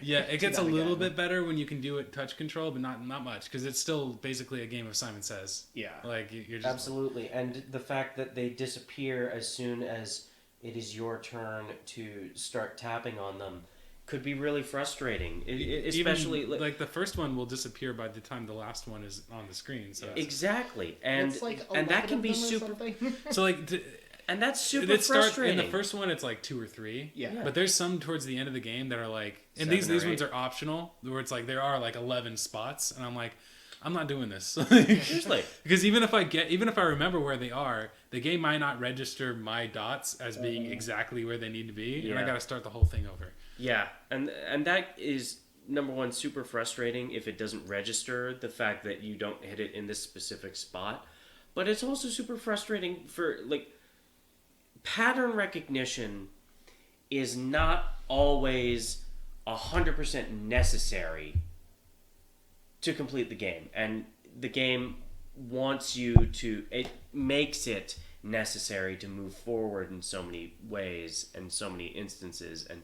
Yeah, it gets a little bit better when you can do it touch control, but not much because it's still basically a game of Simon Says. Yeah, like you're just absolutely, and the fact that they disappear as soon as it is your turn to start tapping on them could be really frustrating, especially even, like the first one will disappear by the time the last one is on the screen. So exactly, and it's like and that can be super. So like. And that's super frustrating. In the first one, it's like 2 or 3. Yeah. But there's some towards the end of the game that are like... And these ones are optional, where it's like there are like 11 spots. And I'm like, I'm not doing this. Seriously. Because even if I remember where they are, the game might not register my dots as being exactly where they need to be. Yeah. And I got to start the whole thing over. Yeah. And that is, number one, super frustrating if it doesn't register the fact that you don't hit it in this specific spot. But it's also super frustrating for, like... Pattern recognition is not always 100% necessary to complete the game. And the game wants you to... It makes it necessary to move forward in so many ways and so many instances. And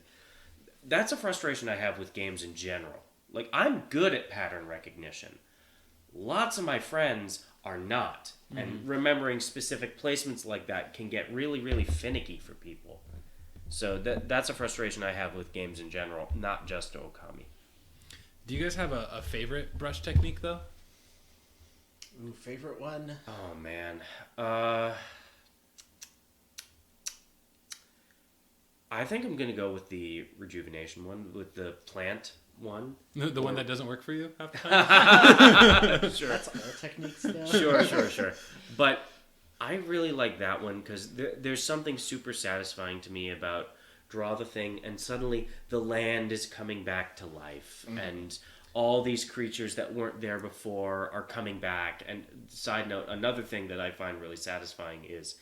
that's a frustration I have with games in general. Like, I'm good at pattern recognition. Lots of my friends are not. And remembering specific placements like that can get really, really finicky for people. So that's a frustration I have with games in general, not just Okami. Do you guys have a favorite brush technique, though? Ooh, favorite one? Oh, man. I think I'm going to go with the rejuvenation one, with the plant one. The one that doesn't work for you half the time? Sure. That's all techniques now. Sure. But I really like that one because there's something super satisfying to me about draw the thing and suddenly the land is coming back to life and all these creatures that weren't there before are coming back. And side note, another thing that I find really satisfying is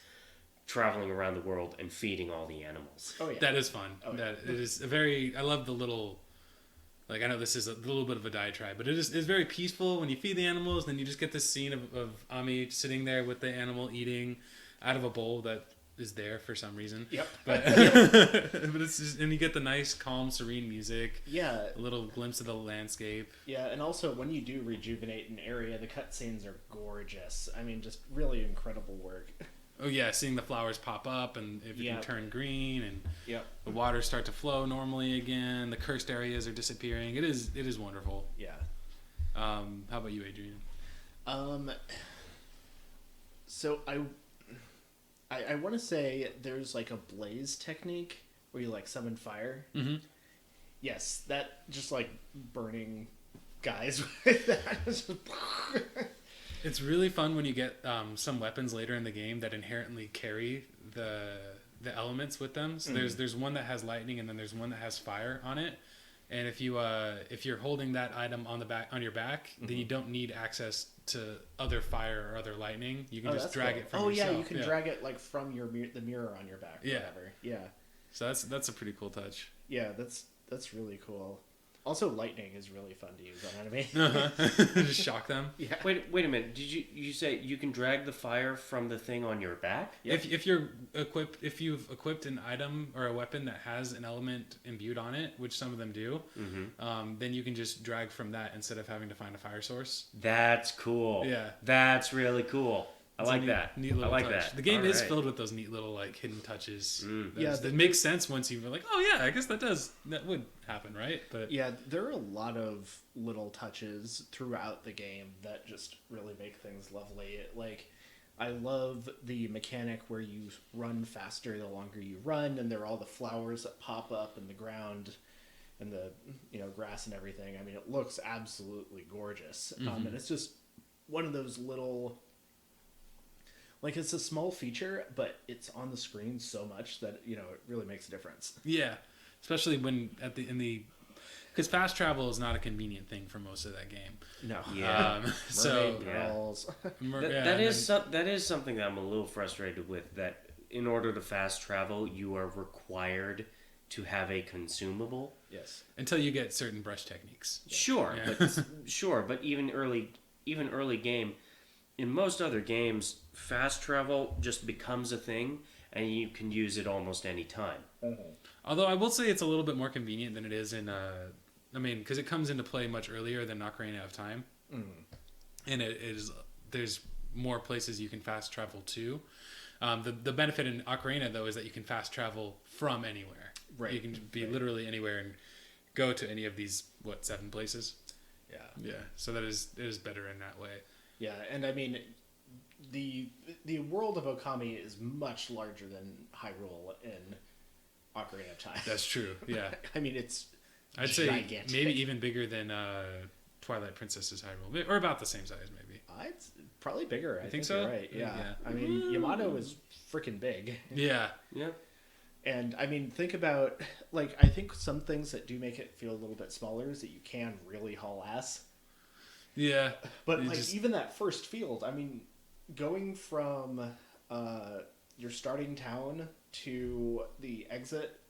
traveling around the world and feeding all the animals. Oh yeah, That is fun. It is a very. I love the little. Like, I know this is a little bit of a diatribe, but it's very peaceful when you feed the animals. Then you just get this scene of Ami sitting there with the animal eating out of a bowl that is there for some reason. Yep. But but it's just, and you get the nice, calm, serene music. Yeah. A little glimpse of the landscape. Yeah, and also when you do rejuvenate an area, the cutscenes are gorgeous. I mean, just really incredible work. Oh yeah, seeing the flowers pop up and if you can turn green and Yep. the waters start to flow normally again. The cursed areas are disappearing. It is wonderful. Yeah. How about you, Adrien? So I want to say there's like a blaze technique where you like summon fire. Mm-hmm. Yes, that just like burning guys with that. It's really fun when you get some weapons later in the game that inherently carry the elements with them. So there's one that has lightning and then there's one that has fire on it. And if you're holding that item on your back, then you don't need access to other fire or other lightning. You can just drag it from yourself. Yeah, you can drag it like from the mirror on your back. Or whatever. Yeah. So that's a pretty cool touch. Yeah, that's really cool. Also, lightning is really fun to use on enemy. Just shock them. Yeah. Wait a minute. Did you say you can drag the fire from the thing on your back? If you've equipped an item or a weapon that has an element imbued on it, which some of them do, then you can just drag from that instead of having to find a fire source. That's cool. Yeah. That's really cool. I like that. Neat little I like touch. that. The game is Alright. filled with those neat little like hidden touches. Yeah, that makes sense once you're like, oh yeah, I guess that would happen, right? But yeah, there are a lot of little touches throughout the game that just really make things lovely. Like, I love the mechanic where you run faster the longer you run, and there are all the flowers that pop up in the ground and the grass and everything. I mean, it looks absolutely gorgeous, and it's just one of those little. Like, it's a small feature, but it's on the screen so much that, it really makes a difference. yeah, especially when because fast travel is not a convenient thing for most of that game. No. Yeah. Mermaid girls. That is something that I'm a little frustrated with. That in order to fast travel, you are required to have a consumable. Yes. Until you get certain brush techniques. Sure, Yeah. but even early game. In most other games, fast travel just becomes a thing, and you can use it almost any time. Although I will say it's a little bit more convenient than it is in, because it comes into play much earlier than Ocarina of Time, and there's more places you can fast travel to. The benefit in Ocarina though is that you can fast travel from anywhere. Right. You can be literally anywhere and go to any of these 7 places. Yeah. Yeah. So it is better in that way. Yeah, and I mean, the world of Okami is much larger than Hyrule in Ocarina of Time. That's true. Yeah. I mean, it's I'd say gigantic. maybe even bigger than Twilight Princess's Hyrule, or about the same size, maybe. It's probably bigger. I think so? You're right. Yeah. Yeah. I mean, Yamato is freaking big. Yeah. Yeah. And I mean, think about I think some things that do make it feel a little bit smaller is that you can really haul ass. Yeah. But even that first field, I mean, going from your starting town to the exit,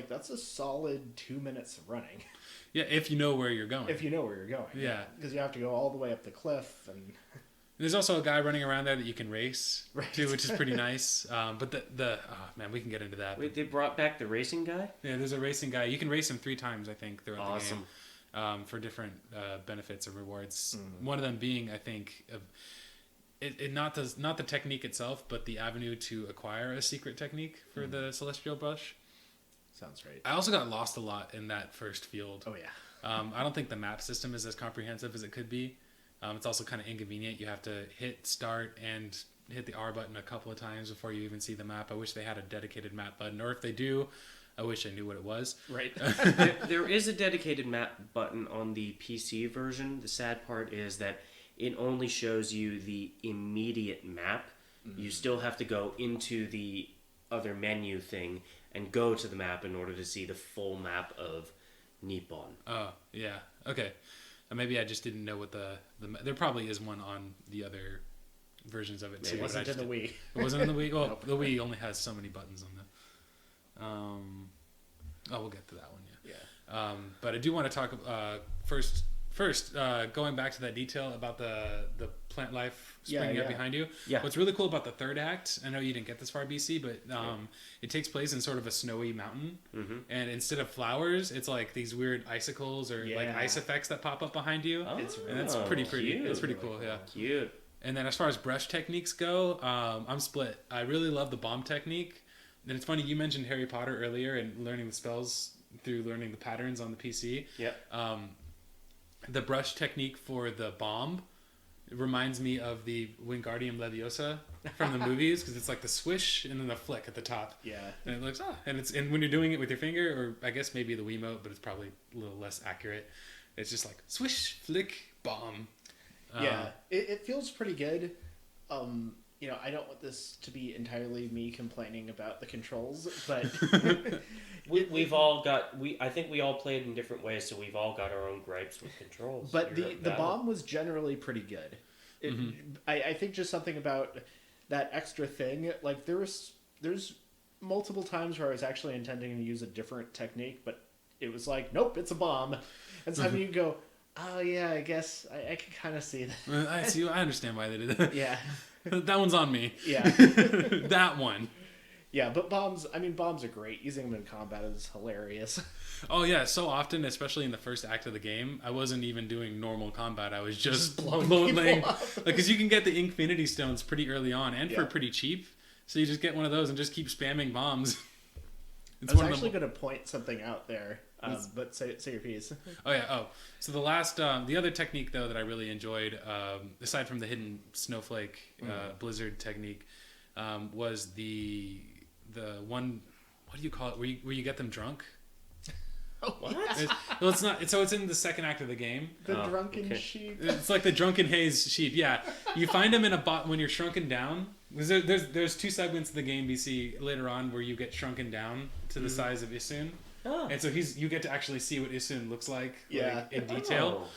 that's a solid 2 minutes of running. Yeah, if you know where you're going. If you know where you're going. Yeah. Because you have to go all the way up the cliff and... There's also a guy running around there that you can race, Right. too, which is pretty nice. But we can get into that. Wait, they brought back the racing guy? Yeah, there's a racing guy. You can race him 3 times, I think, throughout Awesome. the game. For different benefits or rewards. One of them being, I think, not the technique itself, but the avenue to acquire a secret technique for the Celestial Brush. Sounds right. I also got lost a lot in that first field. Oh, yeah. I don't think the map system is as comprehensive as it could be. It's also kind of inconvenient. You have to hit start and hit the R button a couple of times before you even see the map. I wish they had a dedicated map button, or if they do, I wish I knew what it was. Right. There is a dedicated map button on the PC version. The sad part is that it only shows you the immediate map. You still have to go into the other menu thing and go to the map in order to see the full map of Nippon. Oh, yeah. Okay. Maybe I just didn't know what the there probably is one on the other versions of it too. It wasn't in the Wii. It wasn't in the Wii? Well, Nope. the Wii only has so many buttons on the... we'll get to that one, Yeah. but I do want to talk first, going back to that detail about the plant life springing up behind you. Yeah. What's really cool about the third act, I know you didn't get this far, BC, but it takes place in sort of a snowy mountain. Mm-hmm. And instead of flowers, it's like these weird icicles or like ice effects that pop up behind you. Oh, And that's pretty. cute. It's pretty cool, yeah. Cute. And then as far as brush techniques go, I'm split. I really love the bomb technique. And it's funny, you mentioned Harry Potter earlier and learning the spells through learning the patterns on the PC. Yep. The brush technique for the bomb reminds me of the Wingardium Leviosa from the movies, because it's like the swish and then the flick at the top. Yeah. And it looks, and when you're doing it with your finger, or I guess maybe the Wiimote, but it's probably a little less accurate. It's just like swish, flick, bomb. Yeah, it feels pretty good. I don't want this to be entirely me complaining about the controls, but We've all got I think we all played in different ways, so we've all got our own gripes with controls. but the bomb was generally pretty good. I think just something about that extra thing, like there's multiple times where I was actually intending to use a different technique, but it was like, nope, it's a bomb. And so you go, oh yeah, I guess I can kind of see that. I see. I understand why they did that. Yeah. That one's on me. Yeah. That one. Yeah, but bombs are great. Using them in combat is hilarious. Oh yeah, so often, especially in the first act of the game, I wasn't even doing normal combat. I was just blowing blowing people up. like, because you can get the Infinity Stones pretty early on and for Yeah. pretty cheap. So you just get one of those and just keep spamming bombs. It's I was one of actually the... going to point something out there, but say your piece. Oh yeah. Oh, so the last, the other technique though that I really enjoyed, aside from the hidden snowflake blizzard technique, was the one. What do you call it? Where you get them drunk? Oh, What? Well, it's not. So it's in the second act of the game. The Oh, drunken okay. sheep. It's like the drunken haze sheep. Yeah, you find them in a bot when you're shrunken down. There's two segments of the game BC later on where you get shrunken down to the size of Isun, Oh. and so you get to actually see what Isun looks like, Yeah. in detail.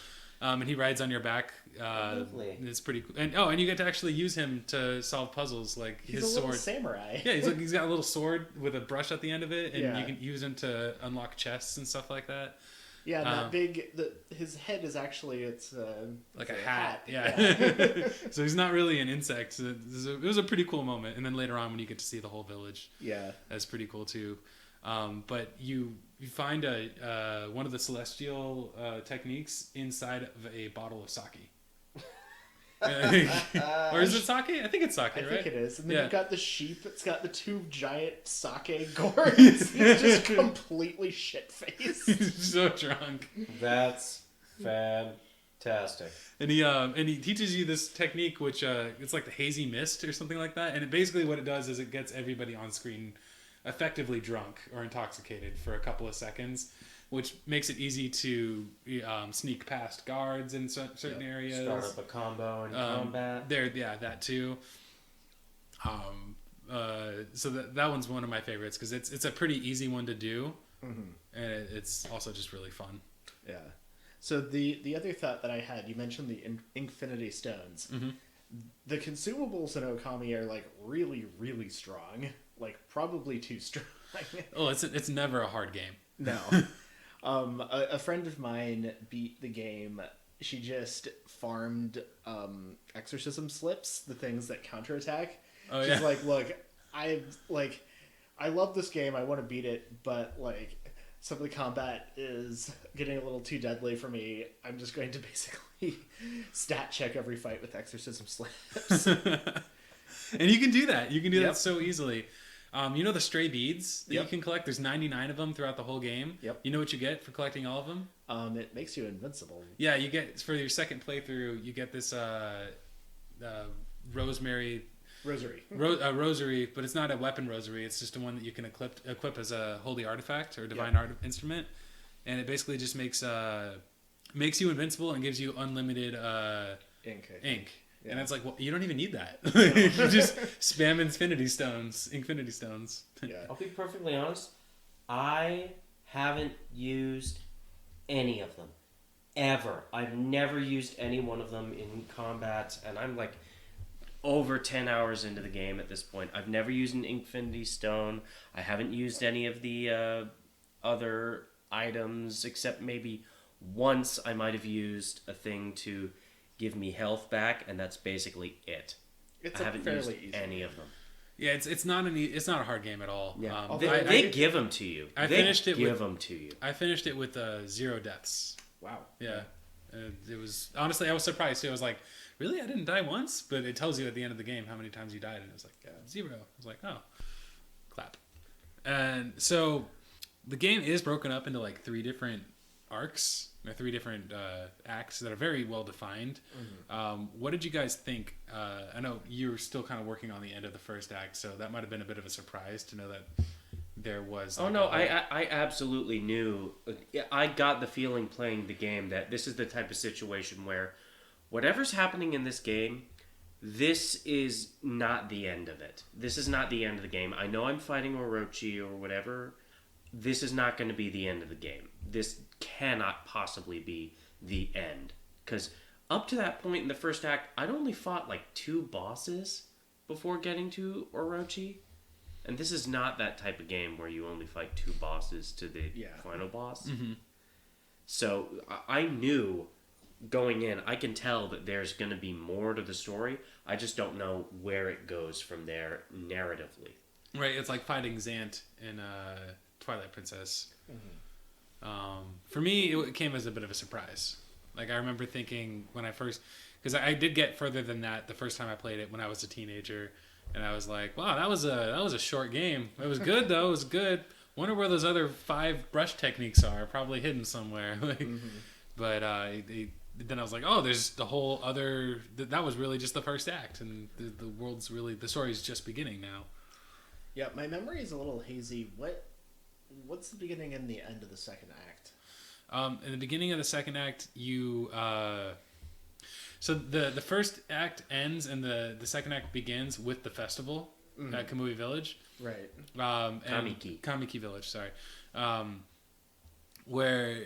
And he rides on your back. Lovely. It's pretty cool. And you get to actually use him to solve puzzles, like He's his a little sword. samurai. Yeah, he's got a little sword with a brush at the end of it, and Yeah. you can use him to unlock chests and stuff like that. Yeah, that his head is actually Like it's a hat. Yeah. So he's not really an insect. So it was a pretty cool moment. And then later on, when you get to see the whole village, Yeah. that's pretty cool too. But you find one of the celestial techniques inside of a bottle of sake. Or is it sake? I think it's sake, I right? think it is. And then Yeah. you've got the sheep. It's got the two giant sake gourds. He's just completely shit-faced. He's so drunk. That's fantastic. And he teaches you this technique, which it's like the Hazy Mist or something like that. And basically what it does is it gets everybody on screen effectively drunk or intoxicated for a couple of seconds, which makes it easy to sneak past guards in certain areas. Start up a combo in combat. That too. So that one's one of my favorites because it's a pretty easy one to do, and it's also just really fun. Yeah. So the other thought that I had, you mentioned the Infinity Stones. Mm-hmm. The consumables in Okami are like really, really strong. Like probably too strong. Oh, it's never a hard game. No. A friend of mine beat the game. She just farmed exorcism slips, the things that counterattack. Oh, She's yeah. like, look, I love this game. I want to beat it, but like some of the combat is getting a little too deadly for me. I'm just going to basically stat check every fight with exorcism slips. And you can do that. You can do Yep. that so easily. You know the stray beads that Yep. you can collect? There's 99 of them throughout the whole game. Yep. You know what you get for collecting all of them? It makes you invincible. Yeah, you get, for your second playthrough, you get this rosemary Rosary. rosary, but it's not a weapon rosary. It's just a one that you can equip as a holy artifact or divine instrument, and it basically just makes you invincible and gives you unlimited Ink. ink. And it's like, well, you don't even need that. You just spam Infinity Stones. Yeah. I'll be perfectly honest. I haven't used any of them. Ever. I've never used any one of them in combat, and I'm like over 10 hours into the game at this point. I've never used an Infinity Stone. I haven't used any of the other items, except maybe once I might have used a thing to give me health back, and that's basically it. I haven't used any of them. Yeah, it's not a hard game at all. Yeah. They give them to you. I finished it with 0 deaths. Wow. Yeah. It was, honestly, I was surprised too. I was like, really? I didn't die once? But it tells you at the end of the game how many times you died, and it was like 0. I was like, oh, clap. And so the game is broken up into like 3 different arcs, or 3 different acts that are very well defined. What did you guys think? I know you were still kind of working on the end of the first act, so that might have been a bit of a surprise to know that there was. Oh no, I absolutely knew. I got the feeling playing the game that this is the type of situation where whatever's happening in this game, this is not the end of it. This is not the end of the game. I know I'm fighting Orochi or whatever. This is not going to be the end of the game. This cannot possibly be the end. Because up to that point in the first act, I'd only fought like 2 bosses before getting to Orochi. And this is not that type of game where you only fight 2 bosses to the final boss. Mm-hmm. So I knew going in, I can tell that there's going to be more to the story. I just don't know where it goes from there narratively. Right, it's like fighting Zant in Twilight Princess. For me, it came as a bit of a surprise. Like, I remember thinking when I first... Because I did get further than that the first time I played it when I was a teenager. And I was like, wow, that was a short game. It was good, though. It was good. Wonder where those other 5 brush techniques are. Probably hidden somewhere. But then I was like, oh, there's the whole other... That was really just the first act. And the world's really... The story's just beginning now. Yeah, my memory is a little hazy. What's the beginning and the end of the second act? In the beginning of the second act, you... So the first act ends and the second act begins with the festival at Kamui Village. Right. Kamiki Village, sorry. Where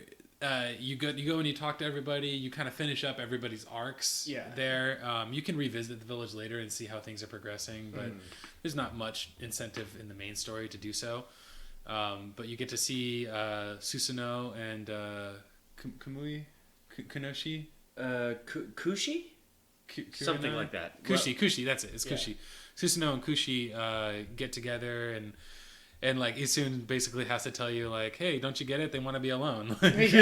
you go and you talk to everybody, you kind of finish up everybody's arcs there. You can revisit the village later and see how things are progressing, but there's not much incentive in the main story to do so. But you get to see Susanoo and Kunoshi? Kushi? Something like that. Kushi, that's it. It's Kushi. Susanoo and Kushi get together and like Isun basically has to tell you like, hey, don't you get it? They want to be alone. Which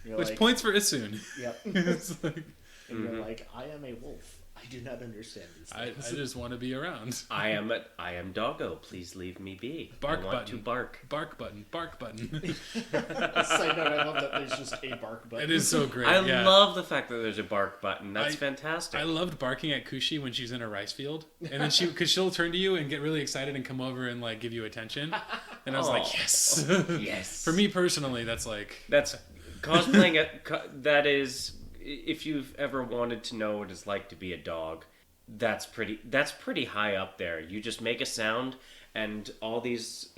like, points for Isun. Yep. It's like, and you're like, I am a wolf. I do not understand these things. I just want to be around. I am doggo. Please leave me be. Bark I want button. to bark. Bark button. Bark button. Side note, I love that there's just a bark button. It is so great. I love the fact that there's a bark button. That's fantastic. I loved barking at Kushi when she's in a rice field, and then because she'll turn to you and get really excited and come over and like give you attention, and I was like, yes, yes. For me personally, that's cosplaying. That is, if you've ever wanted to know what it's like to be a dog, that's pretty high up there. You just make a sound, and all these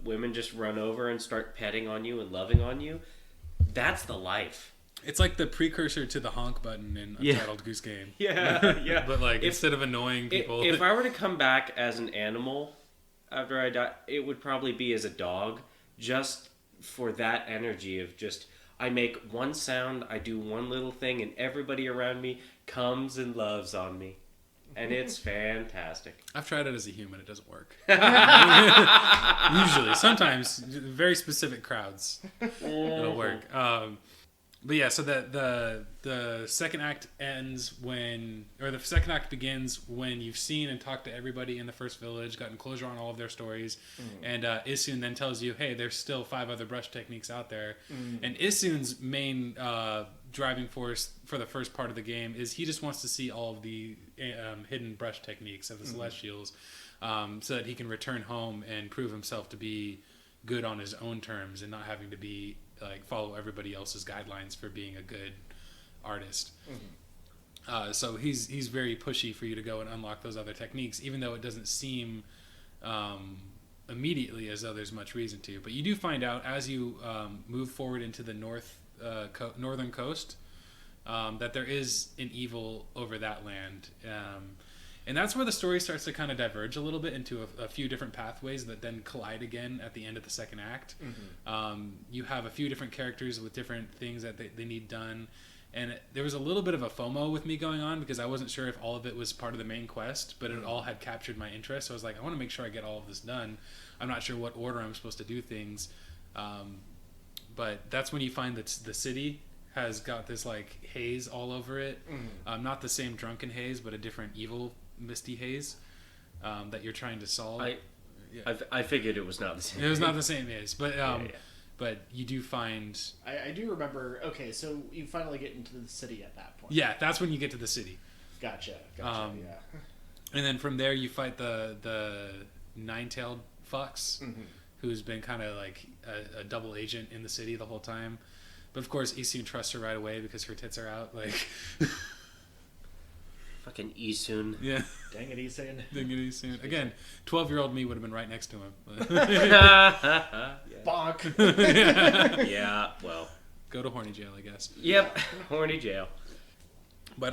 women just run over and start petting on you and loving on you. That's the life. It's like the precursor to the honk button in Untitled Goose Game. Yeah. But like instead of annoying people, if I were to come back as an animal after I die, it would probably be as a dog, just for that energy of just. I make one sound, I do one little thing, and everybody around me comes and loves on me. And it's fantastic. I've tried it as a human. It doesn't work. Usually. Sometimes. Very specific crowds. It'll work. But yeah, so the second act ends when... Or the second act begins when you've seen and talked to everybody in the first village, gotten closure on all of their stories, and Isun then tells you, hey, there's still 5 other brush techniques out there. And Isun's main driving force for the first part of the game is he just wants to see all of the hidden brush techniques of the Celestials so that he can return home and prove himself to be good on his own terms and not having to be like follow everybody else's guidelines for being a good artist. So he's very pushy for you to go and unlock those other techniques, even though it doesn't seem immediately as though there's much reason to. But you do find out as you move forward into the northern coast that there is an evil over that land. And that's where the story starts to kind of diverge a little bit into a few different pathways that then collide again at the end of the second act. You have a few different characters with different things that they need done. And there was a little bit of a FOMO with me going on because I wasn't sure if all of it was part of the main quest, but it all had captured my interest. So I was like, I want to make sure I get all of this done. I'm not sure what order I'm supposed to do things. But that's when you find that the city has got this like haze all over it. Not the same drunken haze, but a different evil misty haze that you're trying to solve. I figured it was not the same. It was not the same haze, but but you do find. I do remember. Okay, so you finally get into the city at that point. Yeah, that's when you get to the city. Gotcha. Yeah. And then from there you fight the nine-tailed fox, who's been kind of like a double agent in the city the whole time. But of course, Isun trusts her right away because her tits are out. Like. Fucking Isun. Yeah. Dang it, Isun. Dang it, Isun. Again, 12-year-old me would have been right next to him. Bonk. Yeah, well. Go to horny jail, I guess. Yep, horny jail. But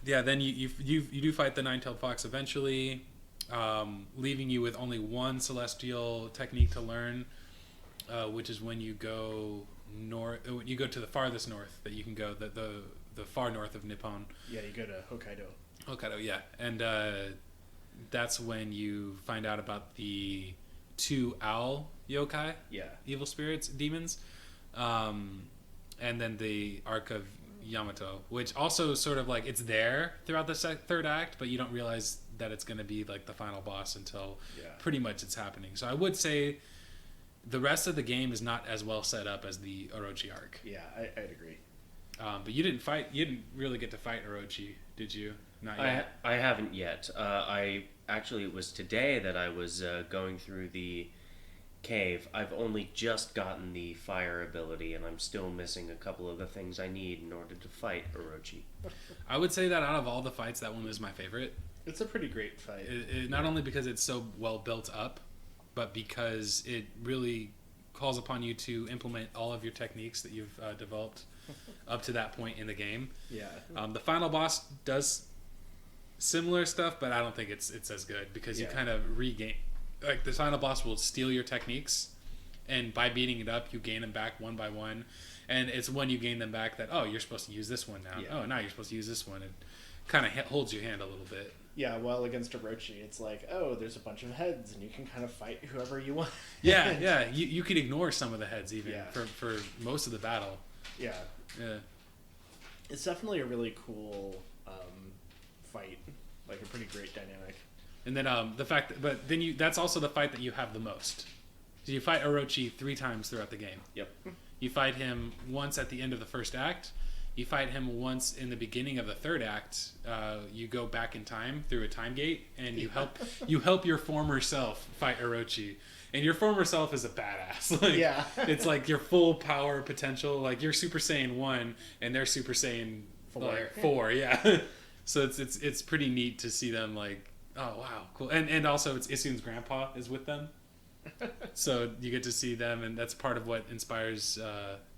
then you do fight the nine-tailed fox eventually, leaving you with only one celestial technique to learn, which is when you go north. You go to the farthest north that you can go. The far north of Nippon. Yeah, you go to Hokkaido. Hokkaido, yeah. And that's when you find out about the 2 owl yokai. Yeah. Evil spirits, demons. And then the Arc of Yamato, which also sort of like, it's there throughout the third act, but you don't realize that it's going to be like the final boss until pretty much it's happening. So I would say the rest of the game is not as well set up as the Orochi arc. Yeah, I'd agree. But you didn't really get to fight Orochi, did you? Not yet. I haven't yet. It was today that I was going through the cave. I've only just gotten the fire ability, and I'm still missing a couple of the things I need in order to fight Orochi. I would say that out of all the fights, that one is my favorite. It's a pretty great fight. Not only because it's so well built up, but because it really calls upon you to implement all of your techniques that you've developed up to that point in the game. Yeah. The final boss does similar stuff, but I don't think it's as good because you kind of regain. Like the final boss will steal your techniques, and by beating it up, you gain them back one by one. And it's when you gain them back that you're supposed to use this one now. Yeah. Oh, now you're supposed to use this one. It kind of holds your hand a little bit. Yeah, well, against Orochi, it's like, there's a bunch of heads, and you can kind of fight whoever you want. Yeah. You could ignore some of the heads even for most of the battle. Yeah. Yeah. It's definitely a really cool fight, like a pretty great dynamic. And then that's also the fight that you have the most. So you fight Orochi 3 times throughout the game. Yep. You fight him once at the end of the first act. You fight him once in the beginning of the third act. You go back in time through a time gate, and you help your former self fight Orochi. And your former self is a badass. Like, it's like your full power potential. Like you're Super Saiyan 1, and they're Super Saiyan 4. Yeah. So it's pretty neat to see them like, oh wow, cool. And also it's Isun's grandpa is with them. So you get to see them, and that's part of what inspires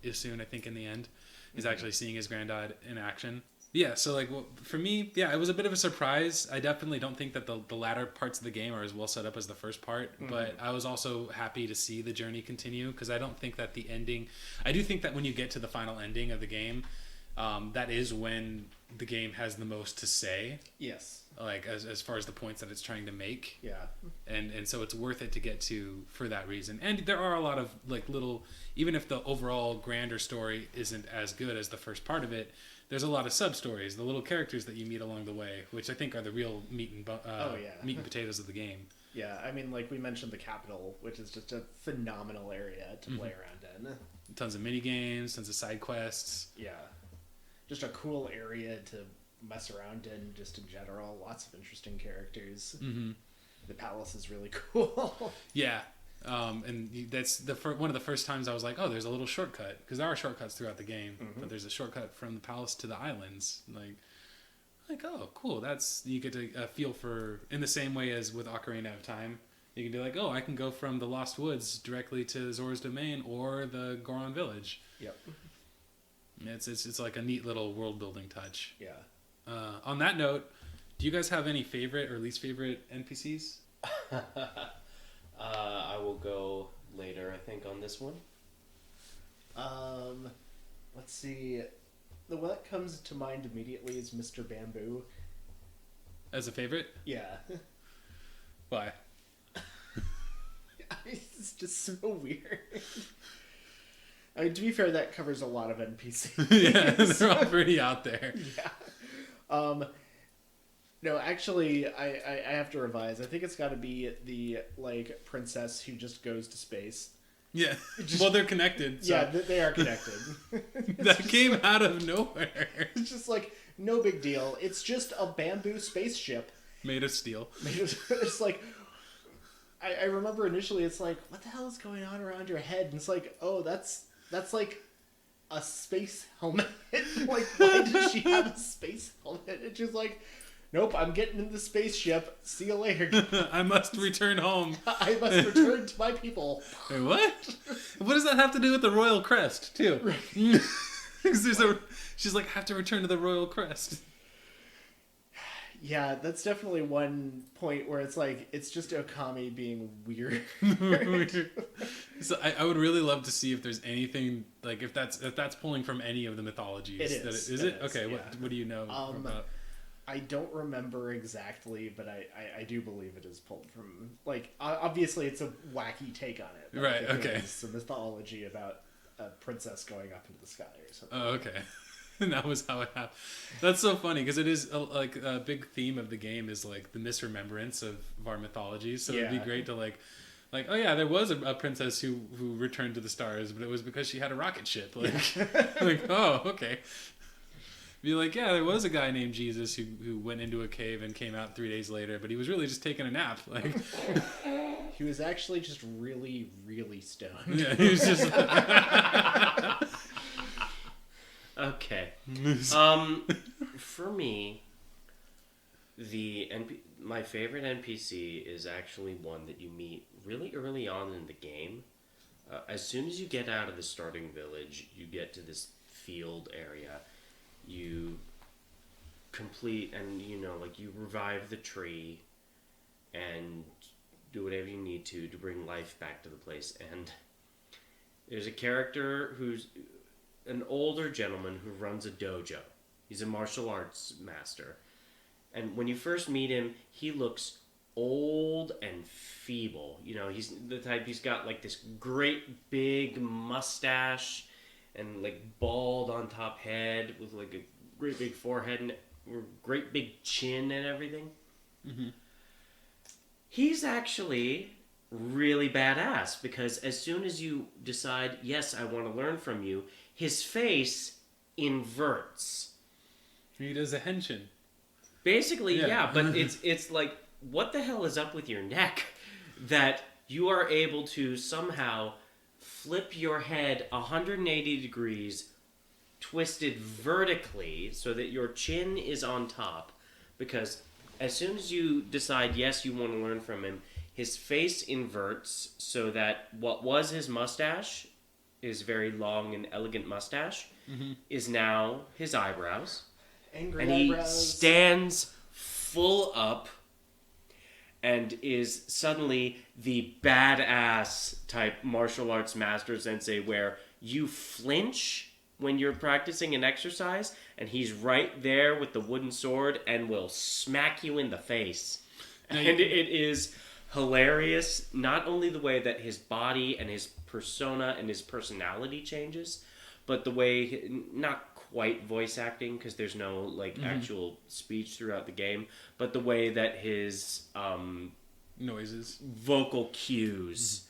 Isun, I think, in the end. Is actually seeing his granddad in action. Yeah, so like for me, it was a bit of a surprise. I definitely don't think that the latter parts of the game are as well set up as the first part, but I was also happy to see the journey continue because I don't think that the ending. I do think that when you get to the final ending of the game, that is when the game has the most to say. Yes. Like as far as the points that it's trying to make. Yeah. And so it's worth it to get to for that reason. And there are a lot of like little, even if the overall grander story isn't as good as the first part of it, there's a lot of sub stories, the little characters that you meet along the way, which I think are the real meat and potatoes of the game. Yeah, I mean, like we mentioned the capital, which is just a phenomenal area to play around in. Tons of mini games, tons of side quests. Yeah, just a cool area to mess around in, just in general. Lots of interesting characters. Mm-hmm. The palace is really cool. Yeah. And that's one of the first times I was like, oh, there's a little shortcut, because there are shortcuts throughout the game, but there's a shortcut from the palace to the islands. Like, like, oh, cool. You get to feel for, in the same way as with Ocarina of Time, you can be like, oh, I can go from the Lost Woods directly to Zora's Domain or the Goron Village. Yep. It's like a neat little world building touch. Yeah. On that note, do you guys have any favorite or least favorite NPCs? I will go later, I think, on this one. Let's see. The one that comes to mind immediately is Mr. Bamboo. As a favorite? Yeah. Why? It's just so weird. I mean, to be fair, that covers a lot of NPCs. Yeah, they're all pretty out there. Yeah. No, actually, I have to revise. I think it's got to be the, like, princess who just goes to space. Yeah. Well, they're connected. So. Yeah, they are connected. That came out of nowhere. It's just like, no big deal. It's just a bamboo spaceship. Made of steel. It's like... I remember initially it's like, what the hell is going on around your head? And it's like, oh, that's like a space helmet. Like, why does she have a space helmet? It's just like, nope, I'm getting in the spaceship. See you later. I must return home. I must return to my people. Wait, what? What does that have to do with the royal crest, too? She's like, have to return to the royal crest. Yeah, that's definitely one point where it's like, it's just Okami being weird. So I would really love to see if there's anything, like, if that's pulling from any of the mythologies. It is. Is it? Okay, yeah. What do you know about? I don't remember exactly, but I do believe it is pulled from, like, obviously it's a wacky take on it. Right, okay. It's a mythology about a princess going up into the sky or something. Oh, okay. And that was how it happened. That's so funny because it is like a big theme of the game is like the misremembrance of our mythologies. So it'd be great to like, oh yeah, there was a princess who returned to the stars, but it was because she had a rocket ship. Like, like oh okay. Be like, yeah, there was a guy named Jesus who went into a cave and came out 3 days later, but he was really just taking a nap. Like, he was actually just really, really stoned. Yeah, he was just. Okay. For me, my favorite NPC is actually one that you meet really early on in the game. As soon as you get out of the starting village, you get to this field area. You complete and you revive the tree and do whatever you need to bring life back to the place. And there's a character who's an older gentleman who runs a dojo. He's a martial arts master. And when you first meet him, he looks old and feeble. You know, he's the type, he's got like this great big mustache and like bald on top head with like a great big forehead and great big chin and everything. Mm-hmm. He's actually really badass because as soon as you decide, yes, I want to learn from you, his face inverts. He does a henshin. Basically, yeah, but it's like, what the hell is up with your neck that you are able to somehow flip your head 180 degrees, twisted vertically so that your chin is on top? Because as soon as you decide, yes, you want to learn from him, his face inverts so that what was his mustache, his very long and elegant mustache, is now his eyebrows. Angry and eyebrows. He stands full up and is suddenly the badass type martial arts master sensei where you flinch when you're practicing an exercise and he's right there with the wooden sword and will smack you in the face. And it is hilarious, not only the way that his body and his persona and his personality changes, but the way, not quite voice acting because there's no like actual speech throughout the game, but the way that his noises, vocal cues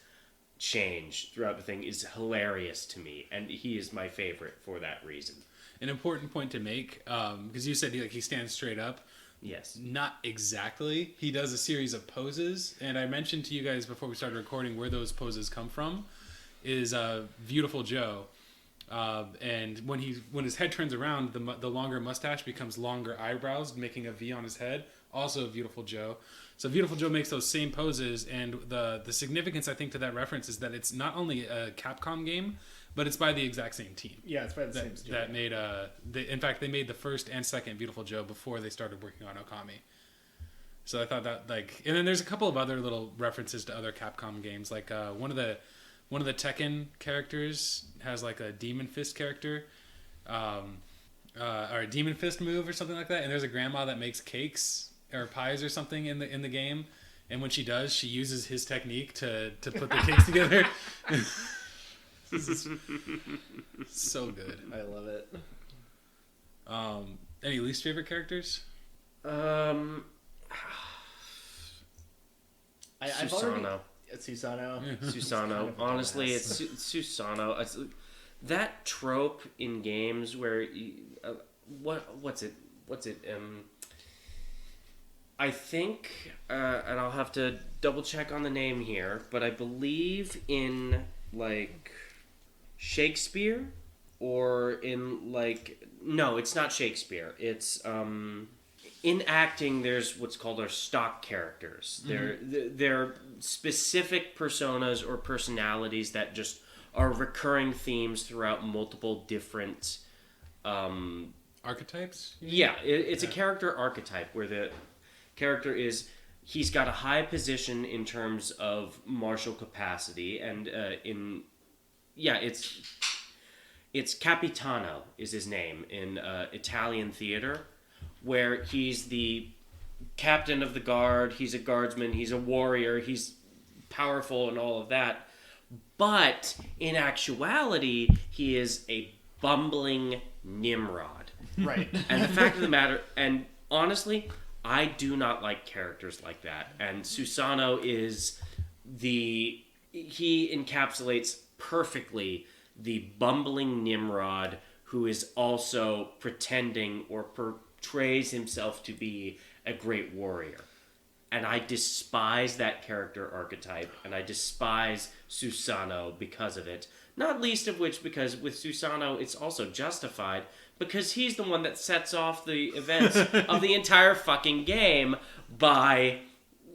change throughout the thing is hilarious to me, and he is my favorite for that reason. An important point to make, because you said he stands straight up. Yes. Not exactly. He does a series of poses, and I mentioned to you guys before we started recording where those poses come from. Is Beautiful Joe. And when his head turns around, the longer mustache becomes longer eyebrows, making a V on his head. Also a Beautiful Joe. So Beautiful Joe makes those same poses, and the significance I think to that reference is that it's not only a Capcom game, but it's by the exact same team. Yeah, it's by the same studio. That made in fact they made the first and second Beautiful Joe before they started working on Okami. So I thought that and then there's a couple of other little references to other Capcom games, like one of the Tekken characters has like a Demon Fist character, or a Demon Fist move or something like that. And there's a grandma that makes cakes or pies or something in the game, and when she does, she uses his technique to put the cakes together. This is so good. I love it. Any least favorite characters? Susano. Susano. Susano. Honestly, it's Susano. That trope in games where what's it? I think, and I'll have to double check on the name here, but I believe in like Shakespeare, or in like no, it's not Shakespeare. It's in acting, there's what's called our stock characters. They're specific personas or personalities that just are recurring themes throughout multiple different Archetypes? Yeah, it's a character archetype where the character he's got a high position in terms of martial capacity, and it's Capitano is his name in Italian theater, where he's the captain of the guard, he's a guardsman, he's a warrior, he's powerful and all of that. But in actuality, he is a bumbling Nimrod. Right. And the fact of the matter, and honestly, I do not like characters like that. And Susano he encapsulates perfectly the bumbling Nimrod who is also pretending or portrays himself to be a great warrior. And I despise that character archetype, and I despise Susano because of it. Not least of which because with Susano, it's also justified, because he's the one that sets off the events of the entire fucking game by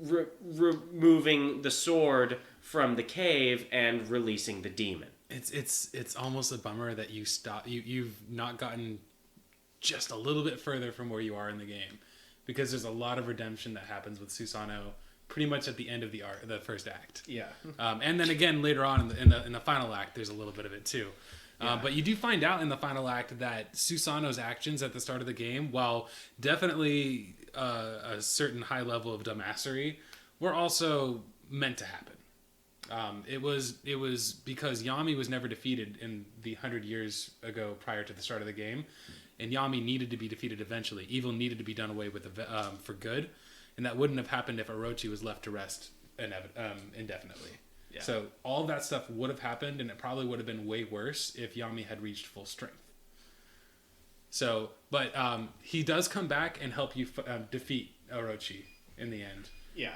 removing the sword from the cave and releasing the demon. It's almost a bummer that you've not gotten just a little bit further from where you are in the game, because there's a lot of redemption that happens with Susano pretty much at the end of the first act. Yeah. And then again later on in the final act, there's a little bit of it too. Yeah. But you do find out in the final act that Susano's actions at the start of the game, while definitely a certain high level of dumbassery, were also meant to happen. It was because Yami was never defeated in the 100 years ago prior to the start of the game, and Yami needed to be defeated eventually. Evil needed to be done away with for good, and that wouldn't have happened if Orochi was left to rest indefinitely. Yeah. So all of that stuff would have happened, and it probably would have been way worse if Yami had reached full strength. So, but he does come back and help you defeat Orochi in the end. Yeah.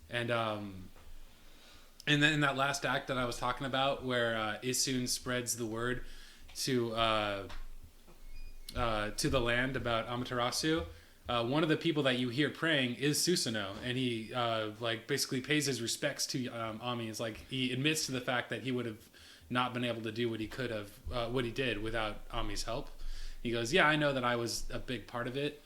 And then in that last act that I was talking about, where Isun spreads the word to the land about Amaterasu, one of the people that you hear praying is Susanoo, and he basically pays his respects to Ami. It's like he admits to the fact that he would have not been able to do what he could have, what he did without Ami's help. He goes, "Yeah, I know that I was a big part of it,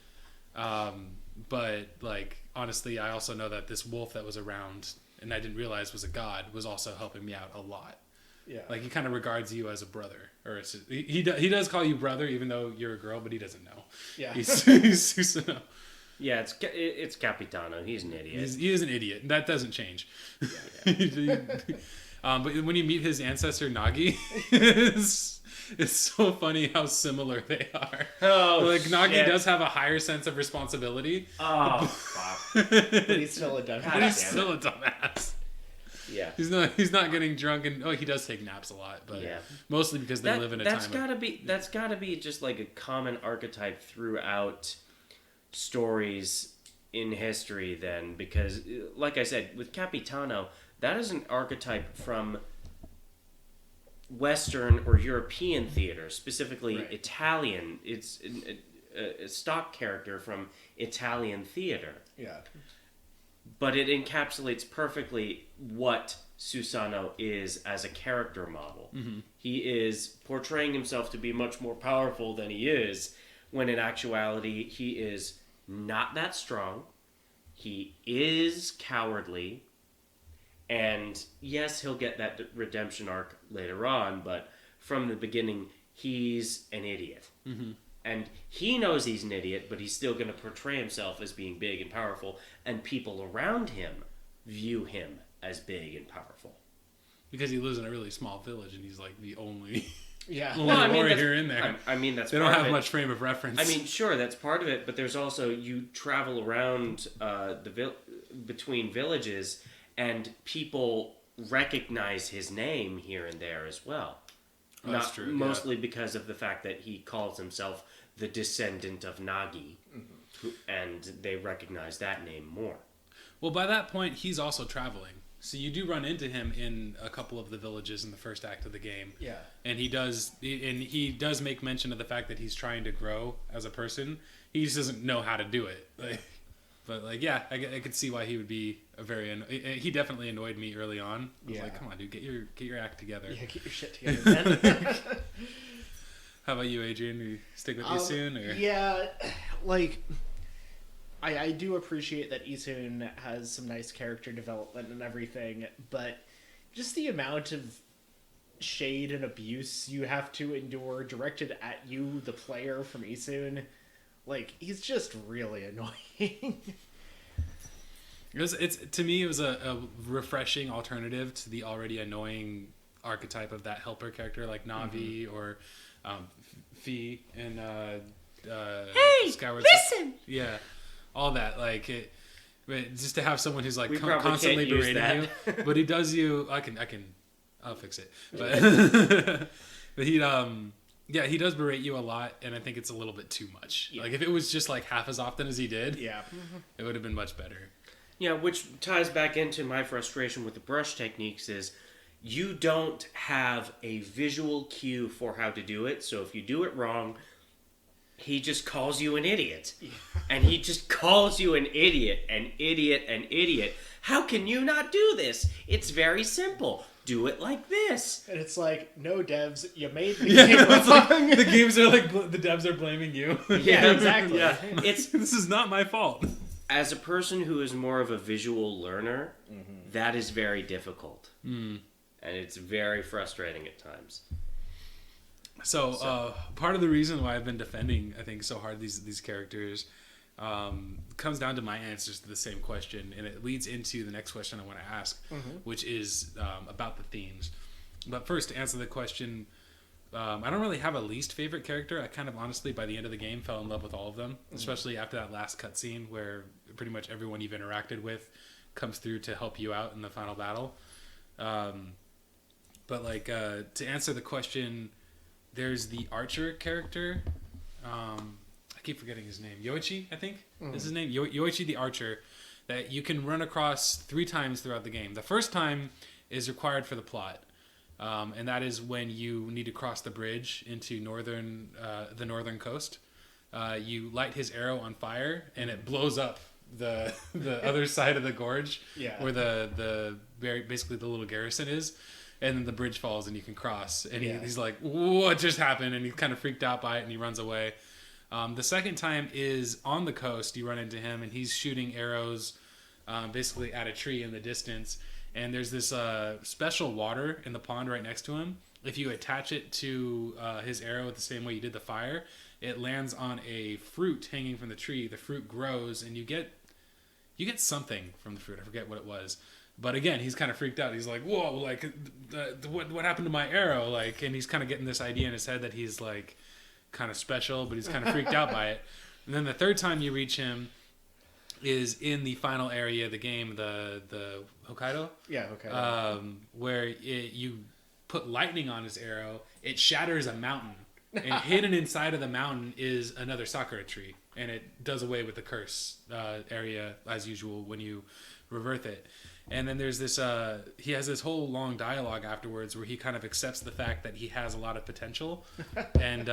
but like honestly, I also know that this wolf that was around and I didn't realize was a god was also helping me out a lot." Yeah. Like he kind of regards you as a brother, or he does call you brother even though you're a girl, but he doesn't know. Yeah. He's Susanoo. Yeah, it's Capitano. He's an idiot. He is an idiot. That doesn't change. Yeah. But when you meet his ancestor Nagi, it's so funny how similar they are. Oh, like Nagi shit. does have a higher sense of responsibility. Oh, fuck. But he's still a dumbass. But he's still a dumbass. Yeah. He's not getting drunk, and he does take naps a lot, but mostly because they live in a time. That's gotta be just like a common archetype throughout stories in history then, because like I said, with Capitano, that is an archetype from Western or European theater, specifically Right. Italian. It's a stock character from Italian theater. Yeah. But it encapsulates perfectly what Susanoo is as a character model. Mm-hmm. He is portraying himself to be much more powerful than he is, when in actuality he is not that strong. He is cowardly. And yes, he'll get that redemption arc later on, but from the beginning, he's an idiot. Mm-hmm. And he knows he's an idiot, but he's still going to portray himself as being big and powerful, and people around him view him as big and powerful. Because he lives in a really small village and he's like the only, Yeah. only warrior in there. I mean, that's They part don't of have it. much frame of reference. I mean, sure, that's part of it, but there's also, you travel around between villages, and people recognize his name here and there as well. Oh, that's true, yeah. Mostly because of the fact that he calls himself the descendant of Nagi, and they recognize that name more. Well, by that point, he's also traveling. So you do run into him in a couple of the villages in the first act of the game. Yeah. And he does make mention of the fact that he's trying to grow as a person. He just doesn't know how to do it. But yeah, I could see why he would be he definitely annoyed me early on. I was Yeah. like, come on, dude, get your act together. Yeah, get your shit together, man. How about you, Adrien? We stick with you soon? Or? Yeah, like, I do appreciate that Isun has some nice character development and everything, but just the amount of shade and abuse you have to endure directed at you, the player, from Isun, like, he's just really annoying. It's to me, it was a refreshing alternative to the already annoying archetype of that helper character like Navi or Fee and Skyward listen! Yeah, all that, like it. But just to have someone who's like We probably constantly can't use berating that. you, but he does you. I'll fix it. But but he does berate you a lot, and I think it's a little bit too much. Yeah. Like if it was just like half as often as he did, Yeah. it would have been much better. Yeah, which ties back into my frustration with the brush techniques is you don't have a visual cue for how to do it, so if you do it wrong, he just calls you an idiot. And he just calls you an idiot, an idiot, an idiot. How can you not do this? It's very simple. Do it like this. And it's like, no, devs, you made the Yeah, game it's like wrong. the games are like the devs are blaming you. Yeah, exactly. Yeah. It's This is not my fault. as a person who is more of a visual learner, that is very difficult. And it's very frustrating at times. So part of the reason why I've been defending, I think, so hard these characters comes down to my answers to the same question, and it leads into the next question I want to ask, which is about the themes. But first, to answer the question, I don't really have a least favorite character. I kind of honestly, by the end of the game, fell in love with all of them, especially after that last cutscene where pretty much everyone you've interacted with comes through to help you out in the final battle. But like to answer the question, there's the archer character. I keep forgetting his name. Yoichi, I think is his name. Yoichi the archer, that you can run across 3 times throughout the game. The first time is required for the plot. And that is when you need to cross the bridge into the northern coast. You light his arrow on fire, and it blows up the other side of the gorge, Yeah. where basically the little garrison is, and then the bridge falls, and you can cross. And Yeah. he's like, "What just happened?" And he's kind of freaked out by it, and he runs away. The second time is on the coast. You run into him, and he's shooting arrows, basically at a tree in the distance. And there's this special water in the pond right next to him. If you attach it to his arrow the same way you did the fire, it lands on a fruit hanging from the tree. The fruit grows, and you get something from the fruit. I forget what it was. But again, he's kind of freaked out. He's like, "Whoa! Like, what happened to my arrow?" Like, and he's kind of getting this idea in his head that he's like kind of special, but he's kind of freaked out by it. And then the third time you reach him is in the final area of the game, the Hokkaido. Yeah, okay. Where you put lightning on his arrow, it shatters a mountain, and hidden inside of the mountain is another sakura tree, and it does away with the curse area as usual when you revert it. And then there's this, he has this whole long dialogue afterwards where he kind of accepts the fact that he has a lot of potential and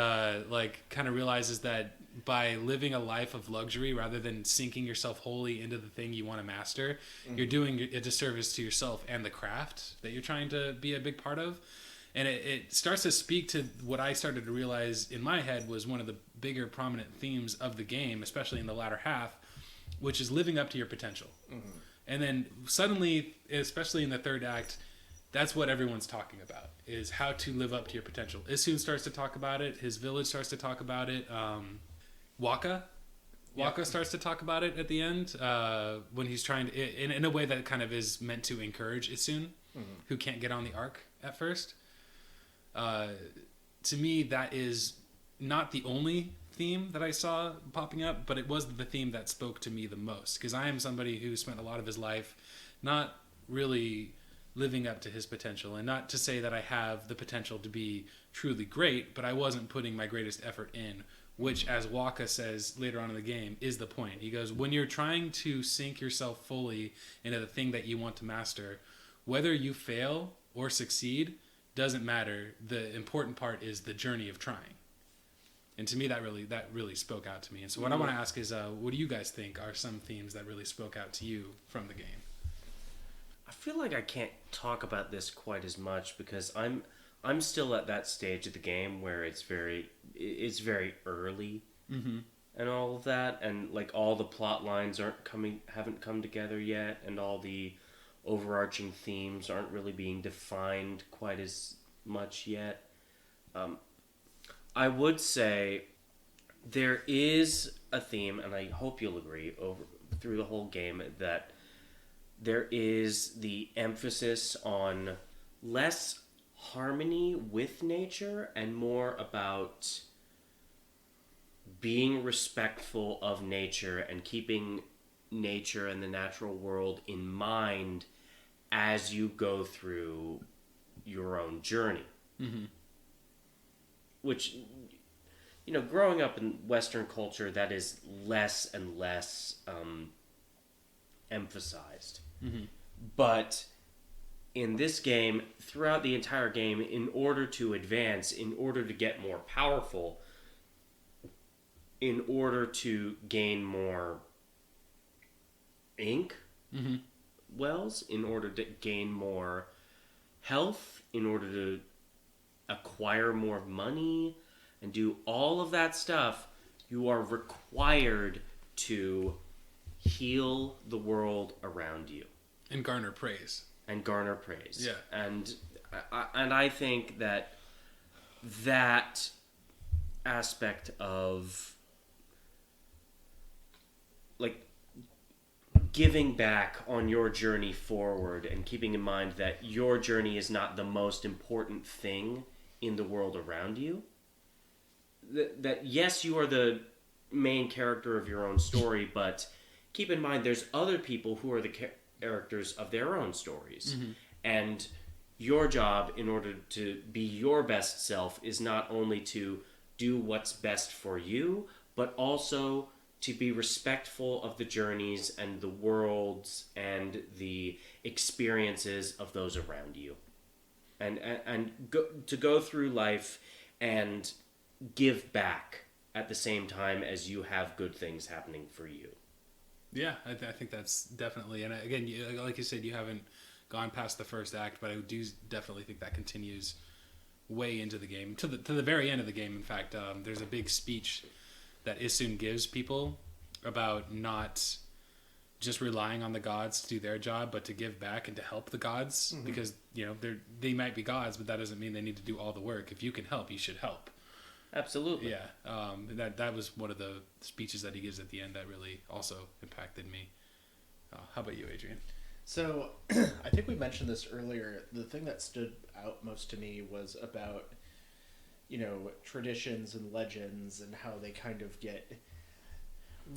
like kind of realizes that by living a life of luxury rather than sinking yourself wholly into the thing you want to master, you're doing a disservice to yourself and the craft that you're trying to be a big part of. And it starts to speak to what I started to realize in my head was one of the bigger prominent themes of the game, especially in the latter half, which is living up to your potential. And then suddenly, especially in the third act, that's what everyone's talking about, is how to live up to your potential. Issun starts to talk about it. His village starts to talk about it. Waka starts to talk about it at the end when he's trying to, in a way that kind of is meant to encourage Issun, who can't get on the arc at first. To me, that is not the only theme that I saw popping up, but it was the theme that spoke to me the most, because I am somebody who spent a lot of his life not really living up to his potential, and not to say that I have the potential to be truly great, but I wasn't putting my greatest effort in, which, as Waka says later on in the game, is the point. He goes, when you're trying to sink yourself fully into the thing that you want to master, whether you fail or succeed doesn't matter. The important part is the journey of trying. And to me, that really spoke out to me. And so what I want to ask is, what do you guys think are some themes that really spoke out to you from the game? I feel like I can't talk about this quite as much because I'm still at that stage of the game where it's very early and all of that, and like all the plot lines haven't come together yet, and all the overarching themes aren't really being defined quite as much yet. I would say there is a theme, and I hope you'll agree through the whole game, that there is the emphasis on less harmony with nature and more about being respectful of nature and keeping nature and the natural world in mind as you go through your own journey. Which, growing up in Western culture, that is less and less emphasized. But in this game, throughout the entire game, in order to advance, in order to get more powerful, in order to gain more ink wells, in order to gain more health, in order to acquire more money, and do all of that stuff, you are required to heal the world around you. And garner praise. Yeah. And I think that aspect of like giving back on your journey forward and keeping in mind that your journey is not the most important thing in the world around you. That yes, you are the main character of your own story, but keep in mind there's other people who are the characters of their own stories. And your job, in order to be your best self, is not only to do what's best for you, but also to be respectful of the journeys and the worlds and the experiences of those around you. And go through life and give back at the same time as you have good things happening for you. Yeah, I think that's definitely, and again, like you said, you haven't gone past the first act, but I do definitely think that continues way into the game, to the very end of the game. In fact, there's a big speech that Issun gives people about not just relying on the gods to do their job, but to give back and to help the gods, because they might be gods, but that doesn't mean they need to do all the work. If you can help, you should help. Absolutely. Yeah. That was one of the speeches that he gives at the end that really also impacted me. How about you, Adrien? So, I think we mentioned this earlier. The thing that stood out most to me was about, traditions and legends and how they kind of get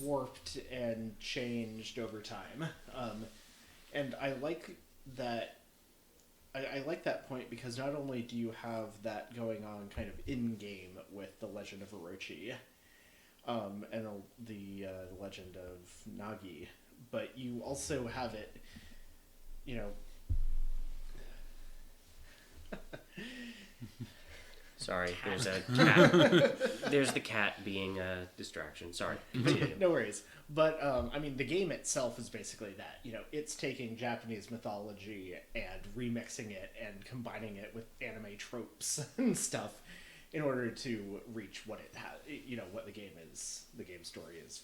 warped and changed over time. And I like that. I like that point because not only do you have that going on kind of in-game with the Legend of Orochi and the Legend of Nagi, but you also have it, you know, Sorry, there's a cat. There's the cat being a distraction. Sorry. Continue. no worries. But I mean, the game itself is basically that. You know, it's taking Japanese mythology and remixing it and combining it with anime tropes and stuff in order to reach what it has. You know, what the game is. The game story is.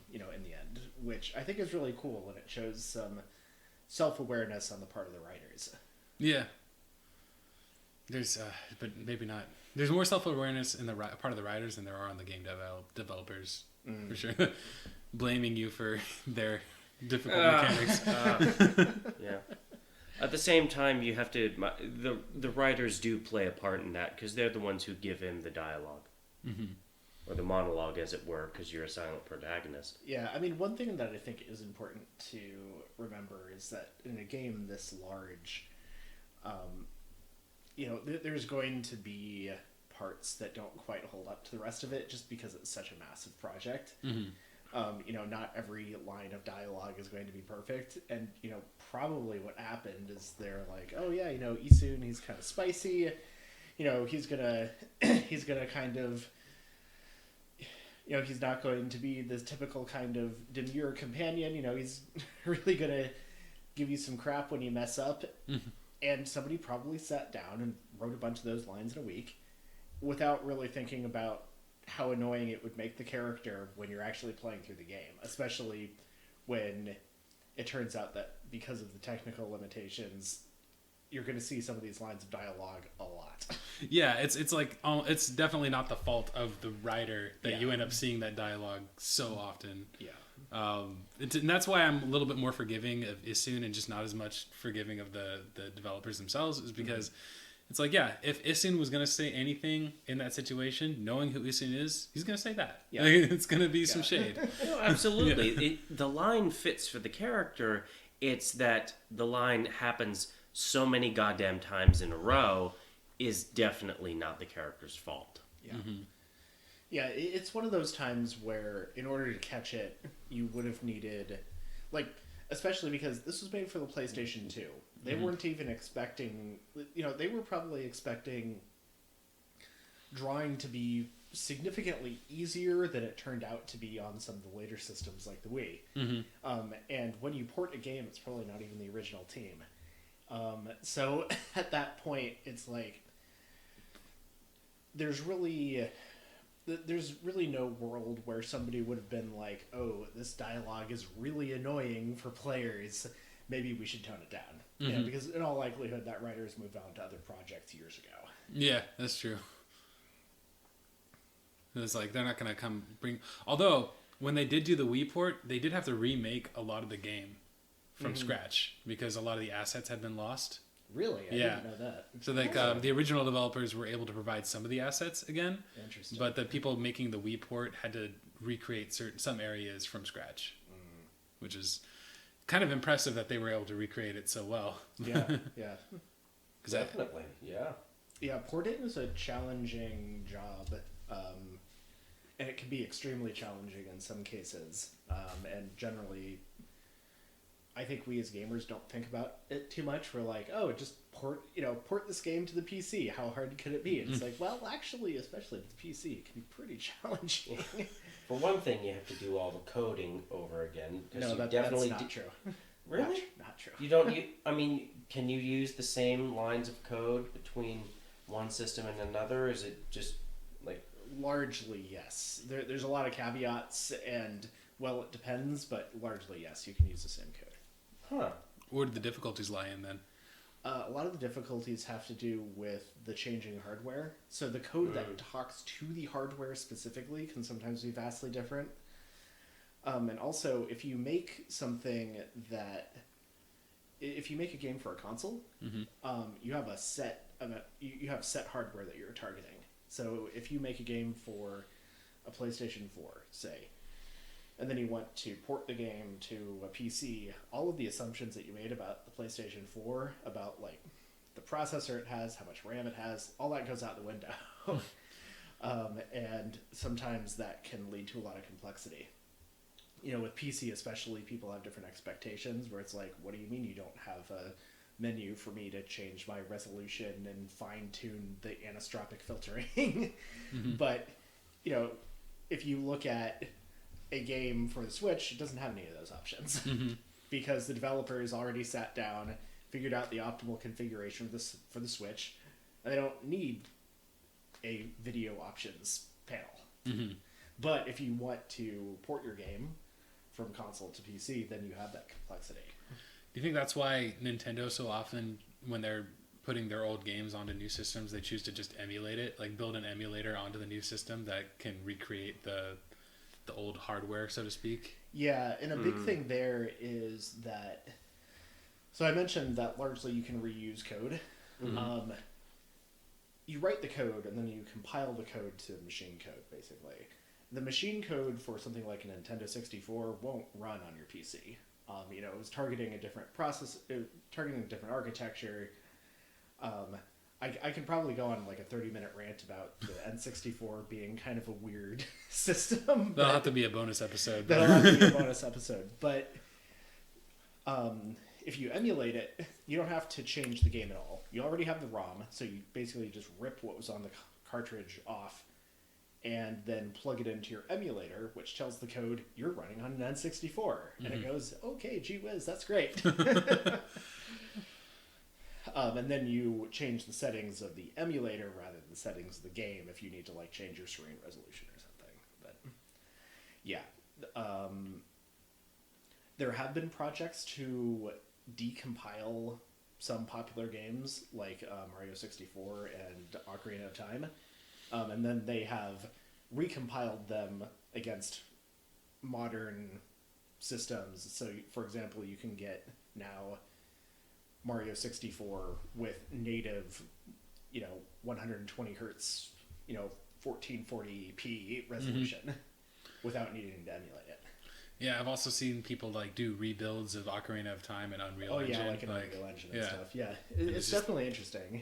You know, in the end, which I think is really cool, and it shows some self-awareness on the part of the writers. Yeah. There's, but maybe not. There's more self-awareness in the part of the writers than there are on the game developers, for sure. Blaming you for their difficult mechanics. Yeah. At the same time, you have to. The writers do play a part in that because they're the ones who give him the dialogue. Mm-hmm. Or the monologue, as it were, because you're a silent protagonist. Yeah, I mean, one thing that I think is important to remember is that in a game this large, you know, there's going to be parts that don't quite hold up to the rest of it just because it's such a massive project. Mm-hmm. You know, not every line of dialogue is going to be perfect. And, you know, probably what happened is they're like, oh yeah, you know, Isun, he's kind of spicy. You know, he's gonna kind of... You know, he's not going to be this typical kind of demure companion. You know, he's really going to give you some crap when you mess up. Mm-hmm. And somebody probably sat down and wrote a bunch of those lines in a week without really thinking about how annoying it would make the character when you're actually playing through the game. Especially when it turns out that because of the technical limitations, you're going to see some of these lines of dialogue a lot. Yeah, it's like it's definitely not the fault of the writer that you end up seeing that dialogue so often. Yeah, and that's why I'm a little bit more forgiving of Isun and just not as much forgiving of the developers themselves, is because it's like, yeah, if Isun was going to say anything in that situation, knowing who Isun is, he's going to say that. Yeah, like, it's going to be some shade. No, absolutely. The line fits for the character. It's that the line happens so many goddamn times in a row is definitely not the character's fault. Yeah. Mm-hmm. Yeah, it's one of those times where in order to catch it, you would have needed, like, especially because this was made for the PlayStation 2. They weren't even expecting, you know, they were probably expecting drawing to be significantly easier than it turned out to be on some of the later systems like the Wii. Mm-hmm. And when you port a game, it's probably not even the original team. So at that point, it's like there's really no world where somebody would have been like, oh, this dialogue is really annoying for players. Maybe we should tone it down. Mm-hmm. You know, because in all likelihood, that writer has moved on to other projects years ago. Yeah, that's true. It's like they're not going to come bring... Although, when they did do the Wii port, they did have to remake a lot of the game from scratch because a lot of the assets had been lost. Really? I didn't know that. So like the original developers were able to provide some of the assets again. Interesting. But the people making the Wii port had to recreate some areas from scratch, which is kind of impressive that they were able to recreate it so well. Yeah, yeah. Definitely, yeah. Yeah, porting is a challenging job, and it can be extremely challenging in some cases, and generally... I think we as gamers don't think about it too much. We're like, oh, just port this game to the PC. How hard could it be? And it's like, well, actually, especially with the PC, it can be pretty challenging. For one thing, you have to do all the coding over again. No, that's not true. Really? Not true. You don't. I mean, can you use the same lines of code between one system and another? Or is it just like largely yes? There's a lot of caveats, and well, it depends, but largely yes, you can use the same code. Huh. Where do the difficulties lie in then? A lot of the difficulties have to do with the changing hardware. So the code that talks to the hardware specifically can sometimes be vastly different. And also, if you make something that... If you make a game for a console, you have you have set hardware that you're targeting. So if you make a game for a PlayStation 4, say... and then you want to port the game to a PC, all of the assumptions that you made about the PlayStation 4, about like the processor it has, how much RAM it has, all that goes out the window. And sometimes that can lead to a lot of complexity. with PC especially, people have different expectations where it's like, what do you mean you don't have a menu for me to change my resolution and fine-tune the anisotropic filtering? But, if you look at a game for the Switch, it doesn't have any of those options. Because the developers already sat down, figured out the optimal configuration for the Switch, and they don't need a video options panel. But if you want to port your game from console to PC, then you have that complexity. Do you think that's why Nintendo so often, when they're putting their old games onto new systems, they choose to just emulate it, like build an emulator onto the new system that can recreate the old hardware, so to speak? Yeah, and a big thing there is that... So I mentioned that largely you can reuse code. You write the code, and then you compile the code to machine code, basically. The machine code for something like a Nintendo 64 won't run on your PC. It was targeting a different process, targeting a different architecture. I could probably go on like a 30-minute rant about the N64 being kind of a weird system. That'll have to be a bonus episode. That'll have to be a bonus episode. But if you emulate it, you don't have to change the game at all. You already have the ROM, so you basically just rip what was on the cartridge off and then plug it into your emulator, which tells the code you're running on an N64. And it goes, okay, gee whiz, that's great. And then you change the settings of the emulator rather than the settings of the game if you need to like change your screen resolution or something. But yeah, there have been projects to decompile some popular games like Mario 64 and Ocarina of Time. And then they have recompiled them against modern systems. So, for example, you can get now Mario 64 with native, 120 hertz, 1440p resolution without needing to emulate it. Yeah, I've also seen people like do rebuilds of Ocarina of Time and Unreal Engine. Oh yeah, like an Unreal Engine and stuff. Yeah, it's definitely interesting.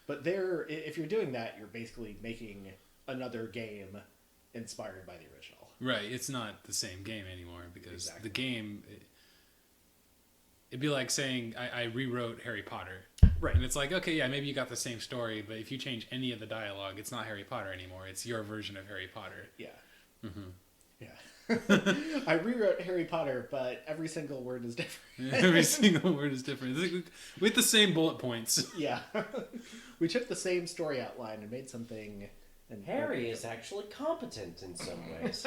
But if you're doing that, you're basically making another game inspired by the original. Right, it's not the same game anymore because the game... It'd be like saying I rewrote Harry Potter. Right. And it's like, okay, yeah, maybe you got the same story, but if you change any of the dialogue, it's not Harry Potter anymore. It's your version of Harry Potter. Yeah. Yeah. I rewrote Harry Potter, but every single word is different. Every single word is different. With the same bullet points. Yeah. We took the same story outline and made something... And Harry is actually competent in some ways.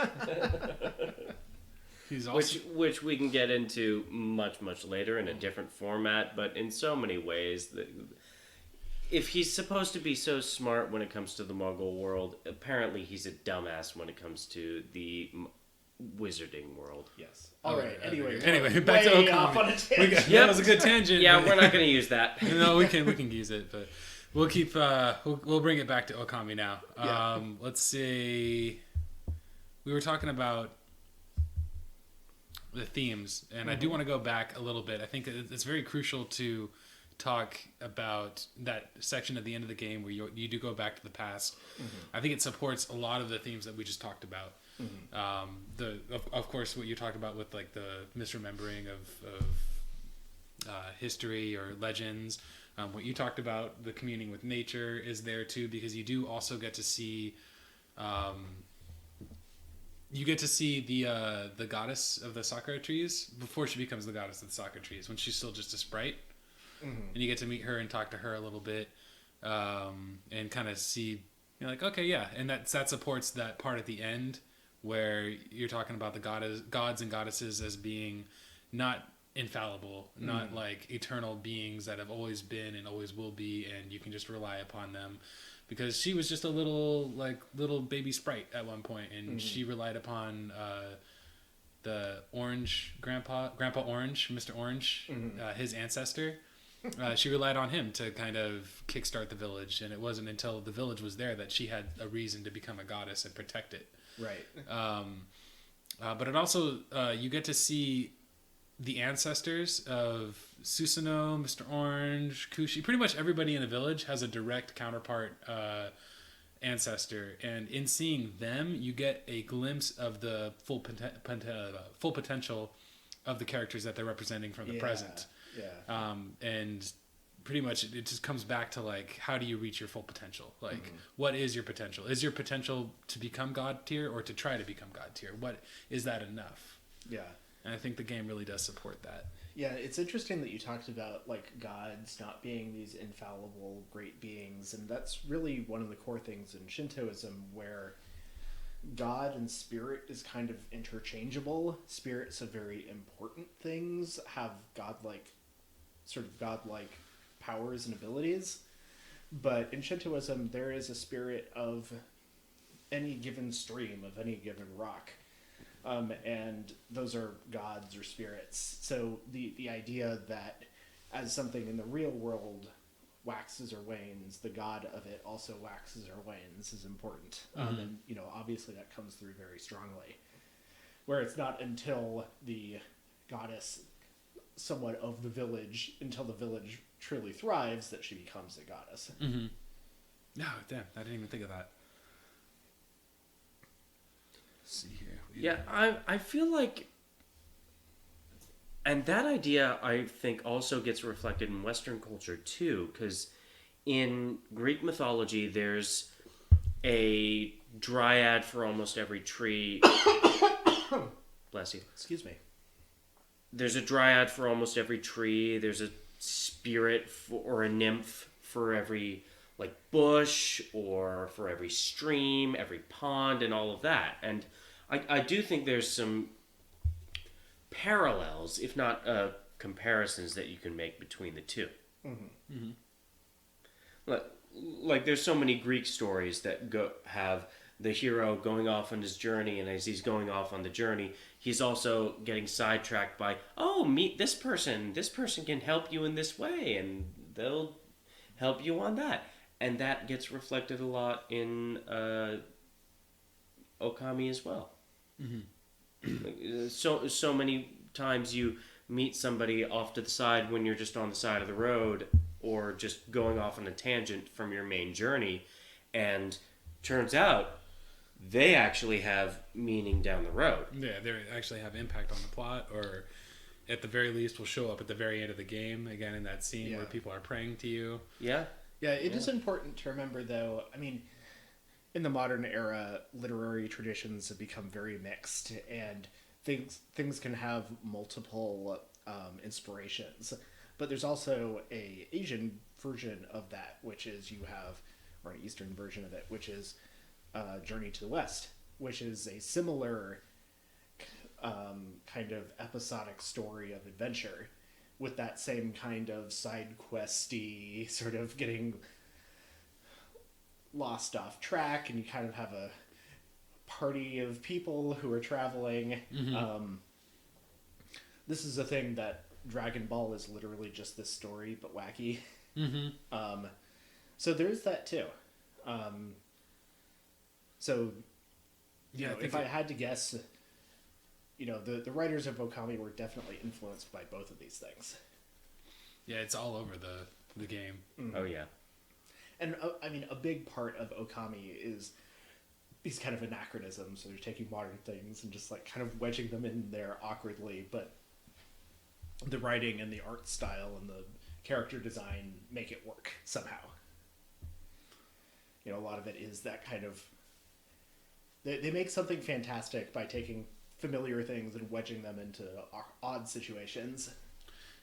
He's also... which we can get into much later in a different format, but in so many ways if he's supposed to be so smart when it comes to the Muggle world, apparently he's a dumbass when it comes to the wizarding world. Yes. All right. Anyway, back to Okami. Off on a tangent. That was a good tangent. Yeah, we're not going to use that. No, we can use it, but we'll keep we'll bring it back to Okami now. Yeah. Let's see. We were talking about the themes, and I do want to go back a little bit. I think it's very crucial to talk about that section at the end of the game where you do go back to the past. I think it supports a lot of the themes that we just talked about. Of course, what you talked about with like the misremembering of history or legends. What you talked about, the communing with nature, is there too, because you do also get to see. You get to see the goddess of the sakura trees before she becomes the goddess of the sakura trees, when she's still just a sprite. And you get to meet her and talk to her a little bit, and kind of see, you're like, okay, yeah, and that supports that part at the end where you're talking about the gods and goddesses as being not infallible, not like eternal beings that have always been and always will be, and you can just rely upon them. Because she was just a little baby sprite at one point, and she relied upon the Orange Grandpa Orange, Mr. Orange, his ancestor. She relied on him to kind of kickstart the village, and it wasn't until the village was there that she had a reason to become a goddess and protect it. Right. But it also you get to see the ancestors of Susanoo, Mr. Orange, Kushi. Pretty much everybody in the village has a direct counterpart ancestor, and in seeing them, you get a glimpse of the full potential of the characters that they're representing from the present. Yeah. And pretty much it just comes back to like, how do you reach your full potential? Like, what is your potential? Is your potential to become God tier or to try to become God tier? What is that enough? Yeah. And I think the game really does support that. Yeah, it's interesting that you talked about like gods not being these infallible great beings, and that's really one of the core things in Shintoism, where God and spirit is kind of interchangeable. Spirits of very important things have godlike powers and abilities, but in Shintoism there is a spirit of any given stream, of any given rock. And those are gods or spirits. So the idea that as something in the real world waxes or wanes, the god of it also waxes or wanes is important. And, obviously that comes through very strongly. Where it's not until the goddess somewhat of the village, until the village truly thrives, that she becomes a goddess. Mm-hmm. No, damn, I didn't even think of that. Let's see here. Yeah, I feel like, and that idea I think also gets reflected in Western culture too, because in Greek mythology there's a dryad for almost every tree. Bless you. Excuse me. There's a dryad for almost every tree. There's a spirit or a nymph for every like bush, or for every stream, every pond, and all of that. And I do think there's some parallels, if not comparisons, that you can make between the two. Mm-hmm. Mm-hmm. Like there's so many Greek stories that have the hero going off on his journey, and as he's going off on the journey, he's also getting sidetracked by, oh, meet this person. This person can help you in this way, and they'll help you on that. And that gets reflected a lot in Okami as well. Mm-hmm. So many times you meet somebody off to the side when you're just on the side of the road, or just going off on a tangent from your main journey, and turns out they actually have meaning down the road. Yeah, they actually have impact on the plot, or at the very least will show up at the very end of the game, again in that scene where people are praying to you. Yeah. Yeah, it is important to remember, though, I mean, in the modern era, literary traditions have become very mixed, and things can have multiple inspirations. But there's also a Asian version of that, which is or an Eastern version of it, which is Journey to the West, which is a similar kind of episodic story of adventure, with that same kind of side questy sort of getting lost off track, and you kind of have a party of people who are traveling. Mm-hmm. This is a thing that Dragon Ball is literally just this story, but wacky. Mm-hmm. So there's that too. If I had to guess, the writers of Okami were definitely influenced by both of these things. Yeah, it's all over the game. Mm-hmm. Oh, yeah. And, a big part of Okami is these kind of anachronisms. So they're taking modern things and just, kind of wedging them in there awkwardly, but the writing and the art style and the character design make it work somehow. A lot of it is that kind of... They make something fantastic by taking familiar things and wedging them into odd situations.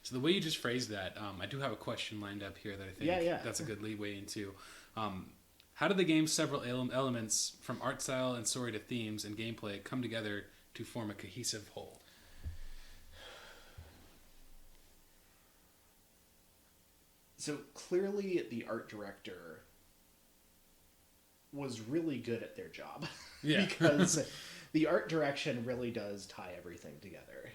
So the way you just phrased that, I do have a question lined up here that I think that's a good leeway into. How do the game's several elements, from art style and story to themes and gameplay, come together to form a cohesive whole? So clearly the art director was really good at their job. Yeah. Because the art direction really does tie everything together.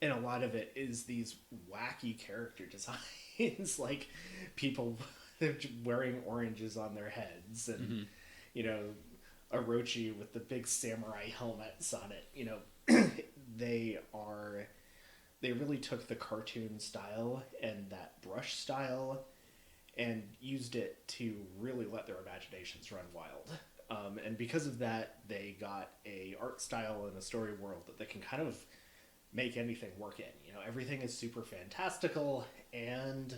And a lot of it is these wacky character designs, like people wearing oranges on their heads, and Orochi with the big samurai helmets on it. They really took the cartoon style and that brush style and used it to really let their imaginations run wild. And because of that, they got a art style and a story world that they can kind of make anything work in. You know, everything is super fantastical, and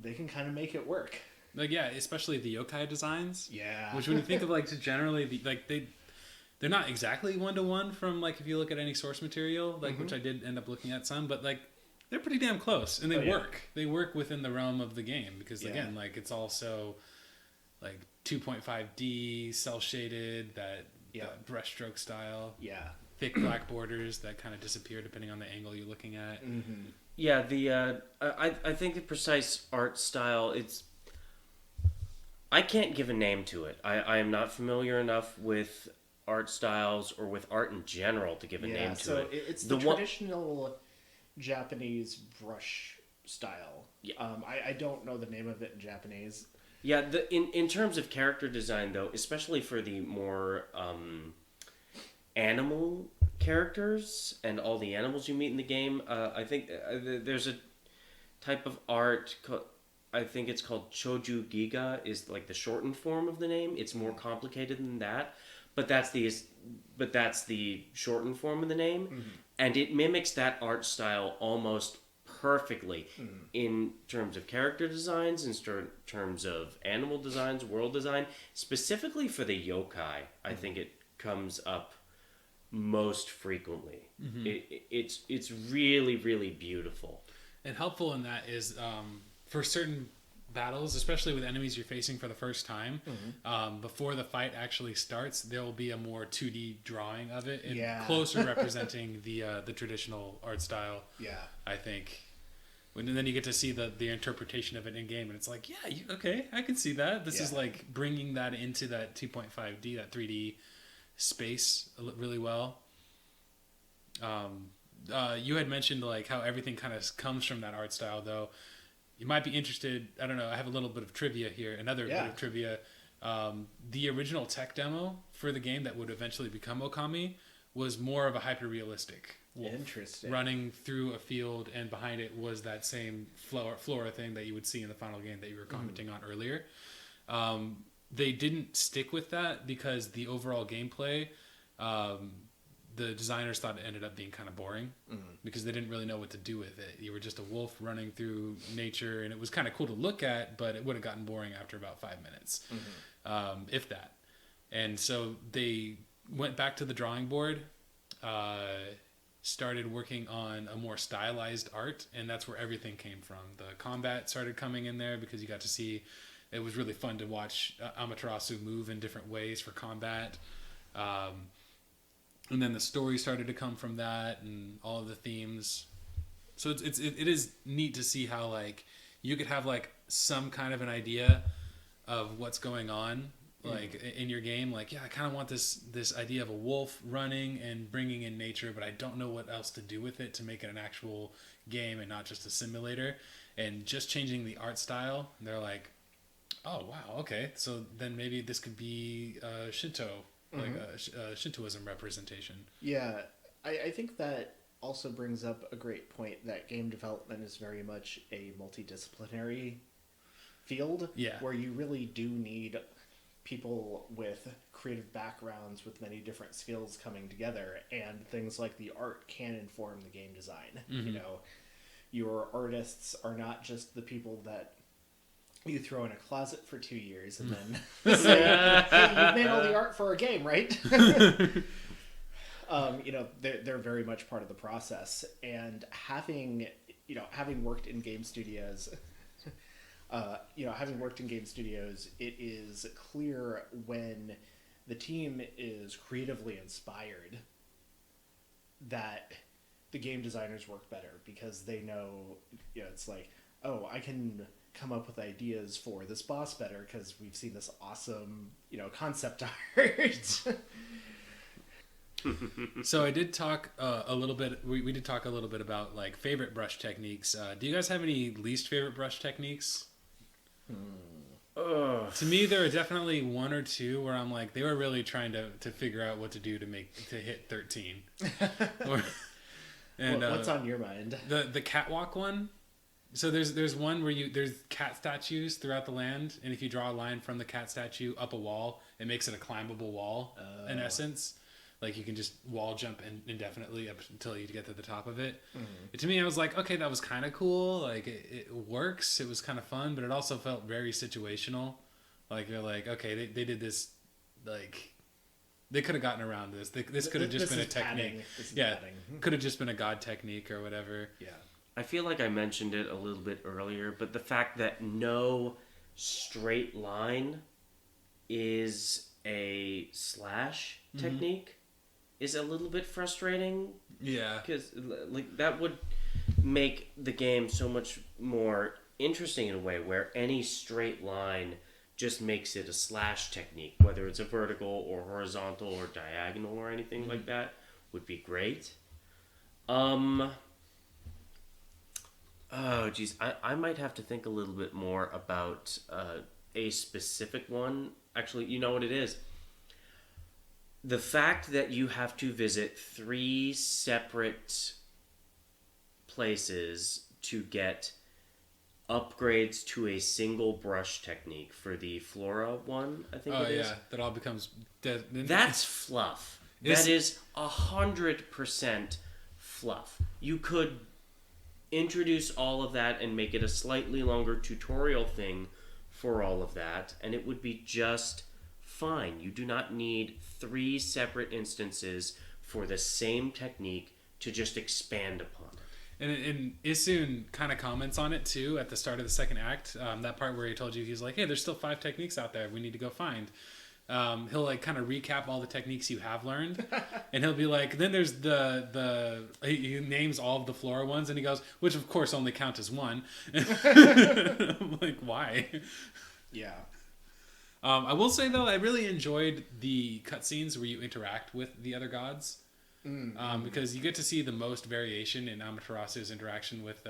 they can kind of make it work. Like, yeah, especially the yokai designs. Yeah. Which, when you think of, like, just generally, they're not exactly one-to-one from, like, if you look at any source material, like, which I did end up looking at some, but, like, they're pretty damn close, and they work. They work within the realm of the game, because, again, like, it's also, like, 2.5D, cell-shaded, that brushstroke style. Yeah. Thick black borders that kind of disappear depending on the angle you're looking at. Mm-hmm. Yeah, I think the precise art style, I can't give a name to it. I am not familiar enough with art styles or with art in general to give a name to it. It's the traditional Japanese brush style. Yeah. I don't know the name of it in Japanese. Yeah, in terms of character design, though, especially for the more animal characters and all the animals you meet in the game, I think there's a type of art, I think it's called Choju Giga, is like the shortened form of the name. It's more complicated than that, but that's the shortened form of the name, and it mimics that art style almost perfectly in terms of character designs, in terms of animal designs, world design. Specifically for the yokai, I think it comes up most frequently. It's really, really beautiful. And helpful in that is for certain battles, especially with enemies you're facing for the first time, before the fight actually starts, there will be a more 2D drawing of it and closer representing the traditional art style. Yeah, I think. And then you get to see the interpretation of it in game, and it's like, yeah, okay, I can see that. This is like bringing that into that 2.5D, that 3D space really well. You had mentioned like how everything kind of comes from that art style, though. You might be interested. I don't know. I have a little bit of trivia here. Another bit of trivia. The original tech demo for the game that would eventually become Okami was more of a hyper-realistic wolf. Interesting. Running through a field, and behind it was that same flora thing that you would see in the final game that you were commenting on earlier. They didn't stick with that because the overall gameplay, the designers thought it ended up being kind of boring because they didn't really know what to do with it. You were just a wolf running through nature, and it was kind of cool to look at, but it would have gotten boring after about 5 minutes, if that. And so they went back to the drawing board, started working on a more stylized art, and that's where everything came from. The combat started coming in there because you got to see, it was really fun to watch Amaterasu move in different ways for combat. And then the story started to come from that, and all of the themes. So it is neat to see how like you could have like some kind of an idea of what's going on like in your game. Like, yeah, I kind of want this idea of a wolf running and bringing in nature, but I don't know what else to do with it to make it an actual game and not just a simulator. And just changing the art style, they're like, oh wow, okay, so then maybe this could be Shinto. Like a Shintoism representation. Yeah, I think that also brings up a great point that game development is very much a multidisciplinary field. Yeah. Where you really do need people with creative backgrounds with many different skills coming together, and things like the art can inform the game design. You know, your artists are not just the people that you throw in a closet for 2 years and then say, hey, you've made all the art for a game, right? You know, they're very much part of the process. And having worked in game studios, it is clear when the team is creatively inspired that the game designers work better, because they know, you know, it's like, oh, I can come up with ideas for this boss better because we've seen this awesome, you know, concept art. So I did talk a little bit. We did talk a little bit about like favorite brush techniques. Do you guys have any least favorite brush techniques? To me, there are definitely one or two where I'm like, they were really trying to figure out what to do to hit 13. What's on your mind? The catwalk one. So there's one where there's cat statues throughout the land, and if you draw a line from the cat statue up a wall, it makes it a climbable wall. In essence, like you can just wall jump indefinitely up until you get to the top of it. To me, I was like, okay, that was kind of cool. Like it works. It was kind of fun, but it also felt very situational. Like you're like, okay, they did this, like they could have gotten around this. This could have just been a technique. Could have just been a god technique or whatever. Yeah. I feel like I mentioned it a little bit earlier, but the fact that no straight line is a slash technique is a little bit frustrating. Yeah. Because like that would make the game so much more interesting in a way where any straight line just makes it a slash technique, whether it's a vertical or horizontal or diagonal or anything like that would be great. Oh, geez. I might have to think a little bit more about a specific one. Actually, you know what it is? The fact that you have to visit 3 separate places to get upgrades to a single brush technique for the Flora one, I think it is. Oh, yeah. That all becomes dead. That's fluff. That is 100% fluff. You could introduce all of that and make it a slightly longer tutorial thing for all of that, and it would be just fine. You do not need 3 separate instances for the same technique to just expand upon it. And Isun kind of comments on it too at the start of the second act. That part where he told you, he's like, hey, there's still 5 techniques out there we need to go find. He'll like kind of recap all the techniques you have learned, and he'll be like, then there's he names all of the Flora ones, and he goes, which of course only count as 1. I'm like, why? Yeah. I will say though, I really enjoyed the cutscenes where you interact with the other gods, because you get to see the most variation in Amaterasu's interaction with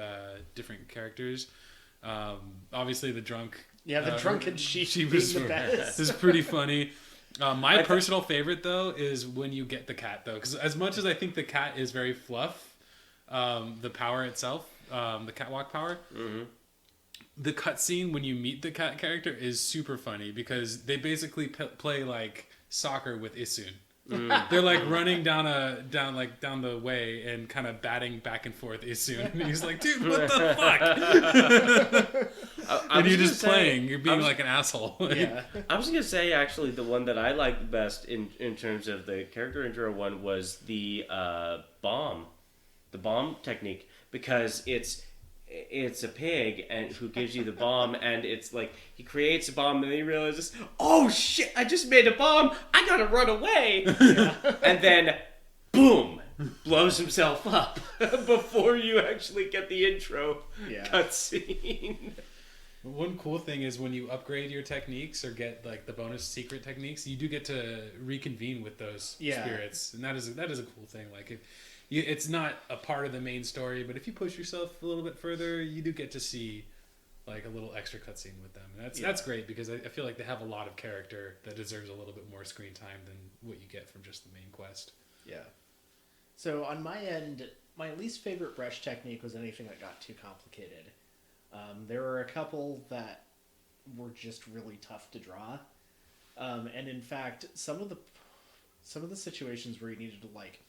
different characters. Obviously the Drunken Sheep. She was the best. This is pretty funny. My personal favorite though is when you get the cat though, because as much as I think the cat is very fluff, the power itself, the catwalk power, the cutscene when you meet the cat character is super funny because they basically play like soccer with Isun. They're like running down the way and kind of batting back and forth Isun. And he's like, dude, what the fuck? And you're just playing. You're being like an asshole. Yeah. I was going to say, actually, the one that I liked the best in terms of the character intro one was the bomb. The bomb technique. Because it's a pig and who gives you the bomb, and it's like he creates a bomb and then he realizes, oh shit, I just made a bomb, I gotta run away. And then boom, blows himself up before you actually get the intro cutscene. One cool thing is when you upgrade your techniques or get like the bonus secret techniques, you do get to reconvene with those spirits, and that is a cool thing. Like it's not a part of the main story, but if you push yourself a little bit further, you do get to see like a little extra cutscene with them. And that's great because I feel like they have a lot of character that deserves a little bit more screen time than what you get from just the main quest. Yeah. So on my end, my least favorite brush technique was anything that got too complicated. There were a couple that were just really tough to draw. And in fact, some of the situations where you needed to like,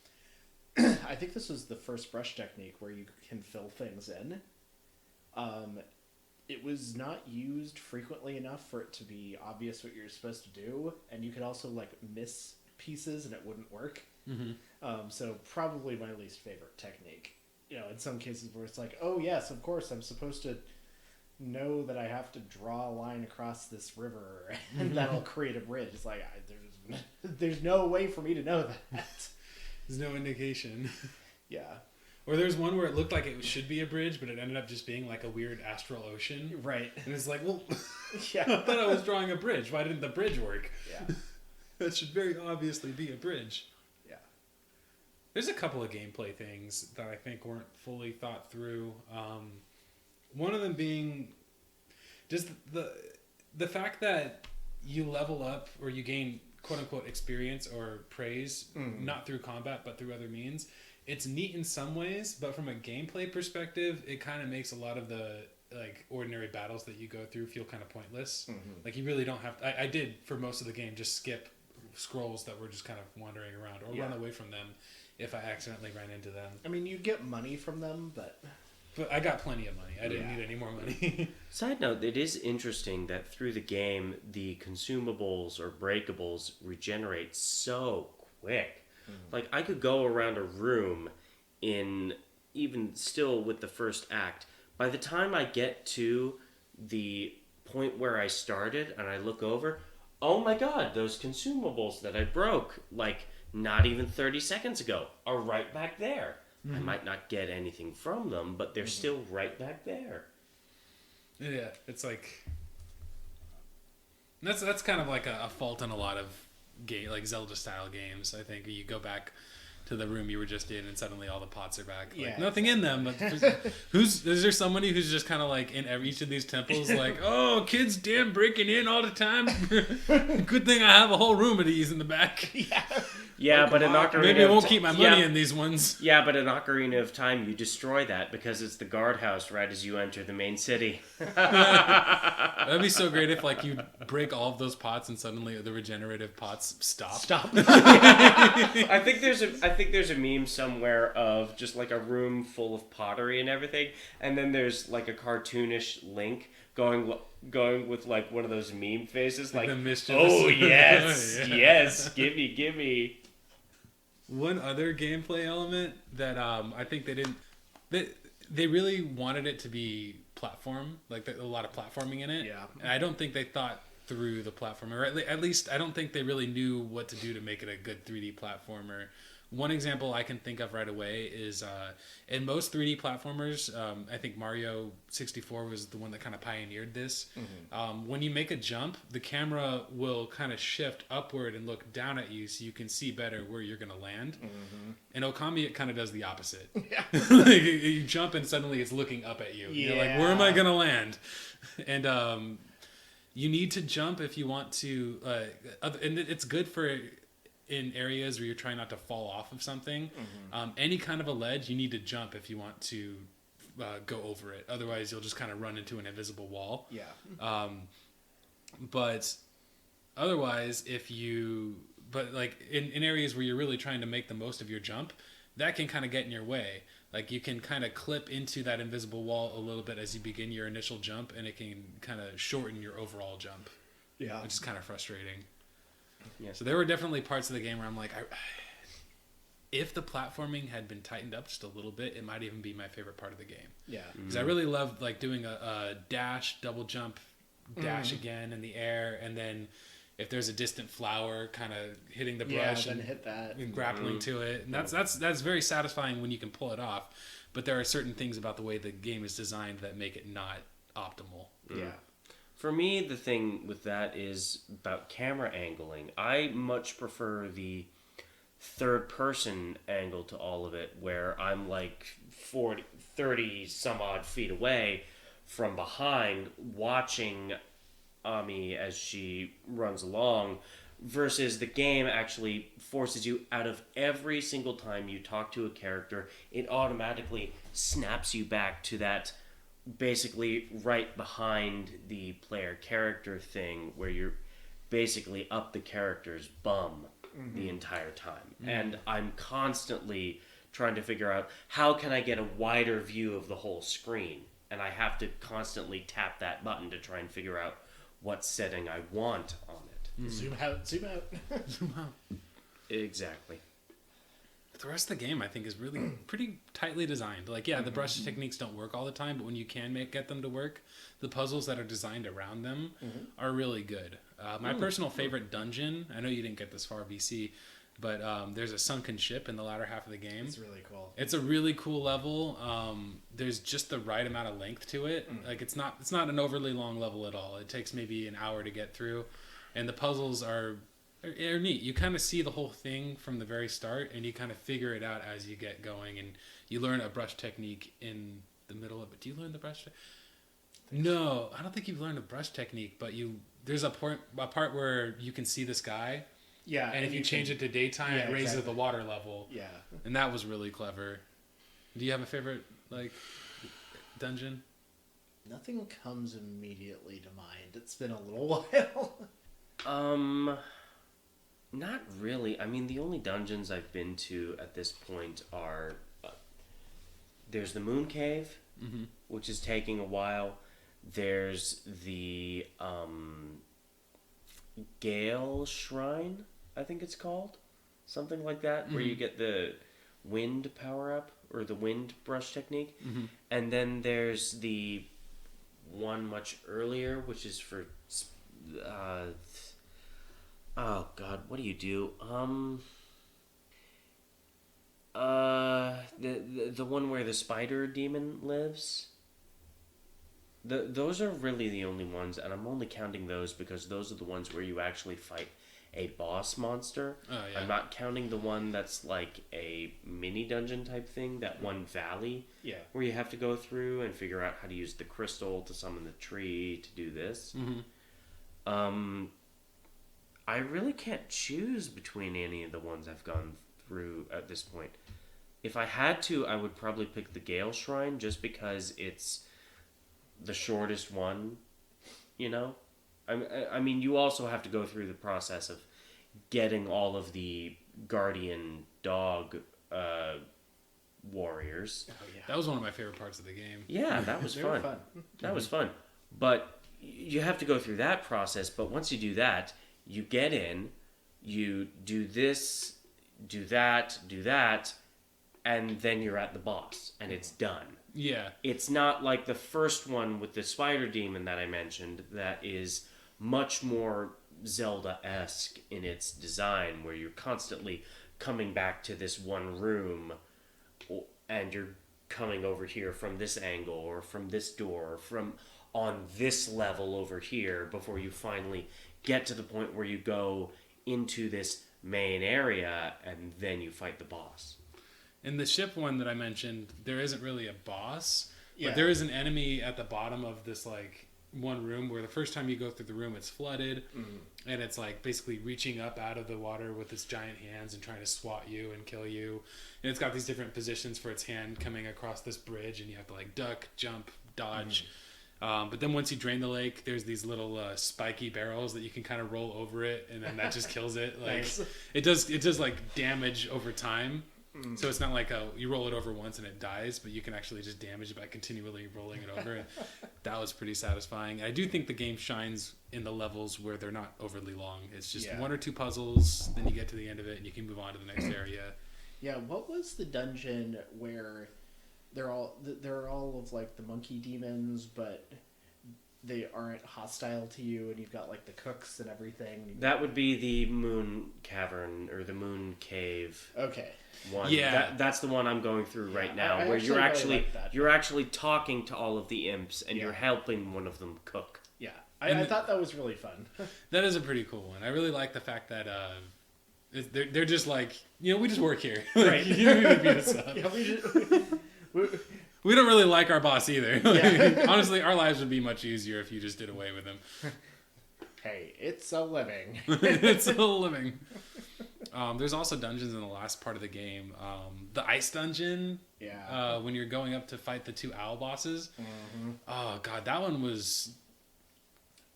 I think this was the first brush technique where you can fill things in. It was not used frequently enough for it to be obvious what you're supposed to do, and you could also like miss pieces and it wouldn't work. So probably my least favorite technique. You know, in some cases where it's like, oh yes, of course, I'm supposed to know that I have to draw a line across this river and that'll create a bridge. It's like, there's no way for me to know that. There's no indication. Yeah. Or there's one where it looked like it should be a bridge, but it ended up just being like a weird astral ocean. Right. And it's like, well, yeah. I thought I was drawing a bridge. Why didn't the bridge work? Yeah. That should very obviously be a bridge. Yeah. There's a couple of gameplay things that I think weren't fully thought through. One of them being just the fact that you level up or you gain quote-unquote experience or praise, not through combat, but through other means, it's neat in some ways, but from a gameplay perspective, it kind of makes a lot of the like ordinary battles that you go through feel kind of pointless. Mm-hmm. Like you really don't have to, I did for most of the game just skip scrolls that were just kind of wandering around or run away from them if I accidentally ran into them. I mean, you get money from them, but I got plenty of money. I didn't need any more money. Side note, it is interesting that through the game, the consumables or breakables regenerate so quick. Mm-hmm. Like, I could go around a room in, even still with the first act, by the time I get to the point where I started and I look over, oh my god, those consumables that I broke, like, not even 30 seconds ago, are right back there. Mm-hmm. I might not get anything from them, but they're still right back there. Yeah, it's like... That's kind of like a fault in a lot of like Zelda-style games, I think. You go back to the room you were just in and suddenly all the pots are back. Like, nothing in them, but is there somebody who's just kind of like in each of these temples like, oh, kids damn breaking in all the time. Good thing I have a whole room of these in the back. Yeah, but in Ocarina maybe I won't keep my money in these ones. Yeah, but in Ocarina of Time, you destroy that because it's the guardhouse right as you enter the main city. That'd be so great if like you break all of those pots and suddenly the regenerative pots stop. I think there's a meme somewhere of just like a room full of pottery and everything, and then there's like a cartoonish Link going with like one of those meme faces, like oh yes, yes, gimme. One other gameplay element that I think they really wanted it to be platform, like a lot of platforming in it. Yeah. And I don't think they thought through the platform, or at least I don't think they really knew what to do to make it a good 3D platformer. One example I can think of right away is in most 3D platformers, I think Mario 64 was the one that kind of pioneered this. Mm-hmm. When you make a jump, the camera will kind of shift upward and look down at you so you can see better where you're going to land. Mm-hmm. In Okami, it kind of does the opposite. Yeah. Like, you jump and suddenly it's looking up at you. Yeah. You're like, where am I going to land? And you need to jump if you want to... and it's good for... in areas where you're trying not to fall off of something. Mm-hmm. Any kind of a ledge, you need to jump if you want to go over it. Otherwise, you'll just kind of run into an invisible wall. Yeah. But otherwise, but like in areas where you're really trying to make the most of your jump, that can kind of get in your way. Like you can kind of clip into that invisible wall a little bit as you begin your initial jump, and it can kind of shorten your overall jump. Yeah. Which is kind of frustrating. Yeah, so there were definitely parts of the game where I'm like, if the platforming had been tightened up just a little bit, it might even be my favorite part of the game. Yeah, because I really love like doing a dash, double jump, dash again in the air, and then if there's a distant flower, kind of hitting the brush and hit that and grappling to it, and that's very satisfying when you can pull it off. But there are certain things about the way the game is designed that make it not optimal. Yeah. For me, the thing with that is about camera angling. I much prefer the third-person angle to all of it, where I'm like 30 some odd feet away from behind, watching Ami as she runs along, versus the game actually forces you, out of every single time you talk to a character, it automatically snaps you back to that basically right behind the player character thing where you're basically up the character's bum the entire time. And I'm constantly trying to figure out how can I get a wider view of the whole screen, and I have to constantly tap that button to try and figure out what setting I want on it. Zoom out. Zoom out. Exactly. The rest of the game, I think, is really pretty tightly designed. Like, yeah, the brush techniques don't work all the time, but when you can get them to work, the puzzles that are designed around them are really good. My personal favorite dungeon, I know you didn't get this far, BC, but there's a sunken ship in the latter half of the game. It's really cool. It's a really cool level. There's just the right amount of length to it. Like, it's not an overly long level at all. It takes maybe an hour to get through, and the puzzles are neat. You kind of see the whole thing from the very start, and you kind of figure it out as you get going, and you learn a brush technique in the middle of it. Do you learn the brush? No, I don't think you've learned a brush technique, but there's a part where you can see this guy, Yeah. And if you change it to daytime, Yeah, it raises exactly. the water level. Yeah. And that was really clever. Do you have a favorite, like, dungeon? Nothing comes immediately to mind. It's been a little while. Not really. I mean, the only dungeons I've been to at this point are there's the Moon Cave, which is taking a while. There's the Gale Shrine, I think it's called, something like that, where you get the wind power up or the wind brush technique, and then there's the one much earlier, which is for oh god, what do you do? The one where the spider demon lives. Those are really the only ones, and I'm only counting those because those are the ones where you actually fight a boss monster. Oh, yeah. I'm not counting the one that's like a mini dungeon type thing, that one valley Yeah. where you have to go through and figure out how to use the crystal to summon the tree to do this. I really can't choose between any of the ones I've gone through at this point. If I had to, I would probably pick the Gale Shrine just because it's the shortest one, you know? I mean, you also have to go through the process of getting all of the guardian dog warriors. Oh, yeah. That was one of my favorite parts of the game. Yeah, that was They were fun. fun. That was fun. But you have to go through that process, but once you do that, you get in, you do this, do that, and then you're at the boss, and it's done. Yeah. It's not like the first one with the spider demon that I mentioned that is much more Zelda-esque in its design, where you're constantly coming back to this one room and you're coming over here from this angle or from this door or from on this level over here before you finally get to the point where you go into this main area and then you fight the boss. In the ship one that I mentioned, there isn't really a boss, Yeah. but there is an enemy at the bottom of this like one room where the first time you go through the room it's flooded, and it's like basically reaching up out of the water with its giant hands and trying to swat you and kill you. And it's got these different positions for its hand coming across this bridge, and you have to like duck, jump, dodge. But then once you drain the lake, there's these little spiky barrels that you can kind of roll over it, and then that just kills it. Like Nice. it does like damage over time. So it's not like you roll it over once and it dies, but you can actually just damage it by continually rolling it over. And that was pretty satisfying. I do think the game shines in the levels where they're not overly long. It's just one or two puzzles, then you get to the end of it and you can move on to the next area. Yeah, what was the dungeon where they're all of like the monkey demons, but they aren't hostile to you, and you've got like the cooks and everything? That would be the Moon Cavern or the Moon Cave Okay. one. Yeah. That's the one I'm going through right now, I where actually really like that. you're actually talking to all of the imps and Yeah. you're helping one of them cook. Yeah, I thought that was really fun. That is a pretty cool one. I really like the fact that they're just like, we just work here. Like, Right. you don't need to beat us up. Yeah, We don't really like our boss either. Yeah. Honestly, our lives would be much easier if you just did away with him. hey, it's a living. It's a living. There's also dungeons in the last part of the game. The ice dungeon, Yeah. when you're going up to fight the two owl bosses. Oh, God, that one was...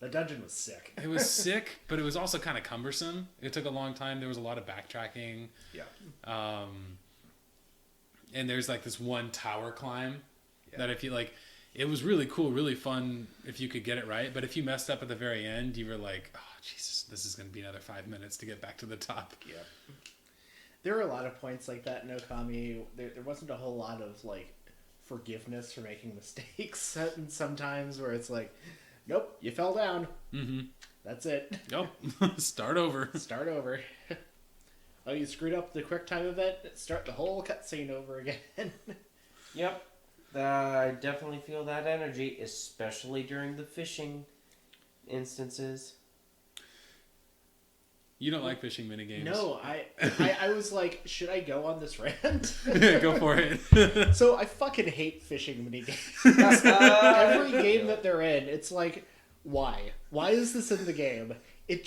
The dungeon was sick. It was sick, but it was also kind of cumbersome. It took a long time. There was a lot of backtracking. Yeah. And there's like this one tower climb that if you like, it was really cool, really fun if you could get it right. But if you messed up at the very end, you were like, oh, Jesus, this is going to be another 5 minutes to get back to the top. Yeah. There were a lot of points like that in Okami. There wasn't a whole lot of like forgiveness for making mistakes sometimes, where it's like, nope, you fell down. Mm-hmm. That's it. Nope. Start over. Start over. Oh, you screwed up the QuickTime event? Start the whole cutscene over again. Yep. I definitely feel that energy, especially during the fishing instances. You don't like fishing minigames. No, I was like, should I go on this rant? Go for it. So I fucking hate fishing minigames. Every game that they're in, it's like, why? Why is this in the game? It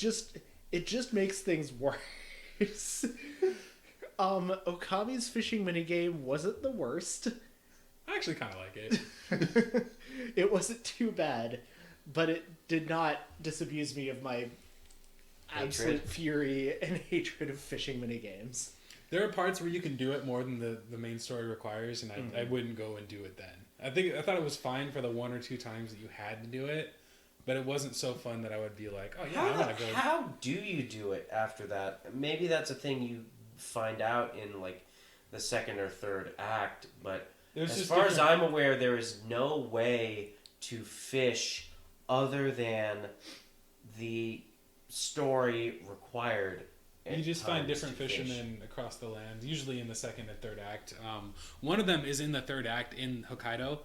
it just makes things worse. Okami's fishing minigame wasn't the worst. I actually kind of like it. It wasn't too bad, but it did not disabuse me of my absolute fury and hatred of fishing minigames. There are parts where you can do it more than the main story requires, and I wouldn't go and do it then. I thought it was fine for the 1 or 2 times that you had to do it, but it wasn't so fun that I would be like, oh yeah, I'm gonna go. How do you do it after that? Maybe that's a thing you find out in like the second or third act, but as far as I'm aware, there is no way to fish other than the story required. You just find different fishermen across the land, usually in the second and third act. One of them is in the third act in Hokkaido.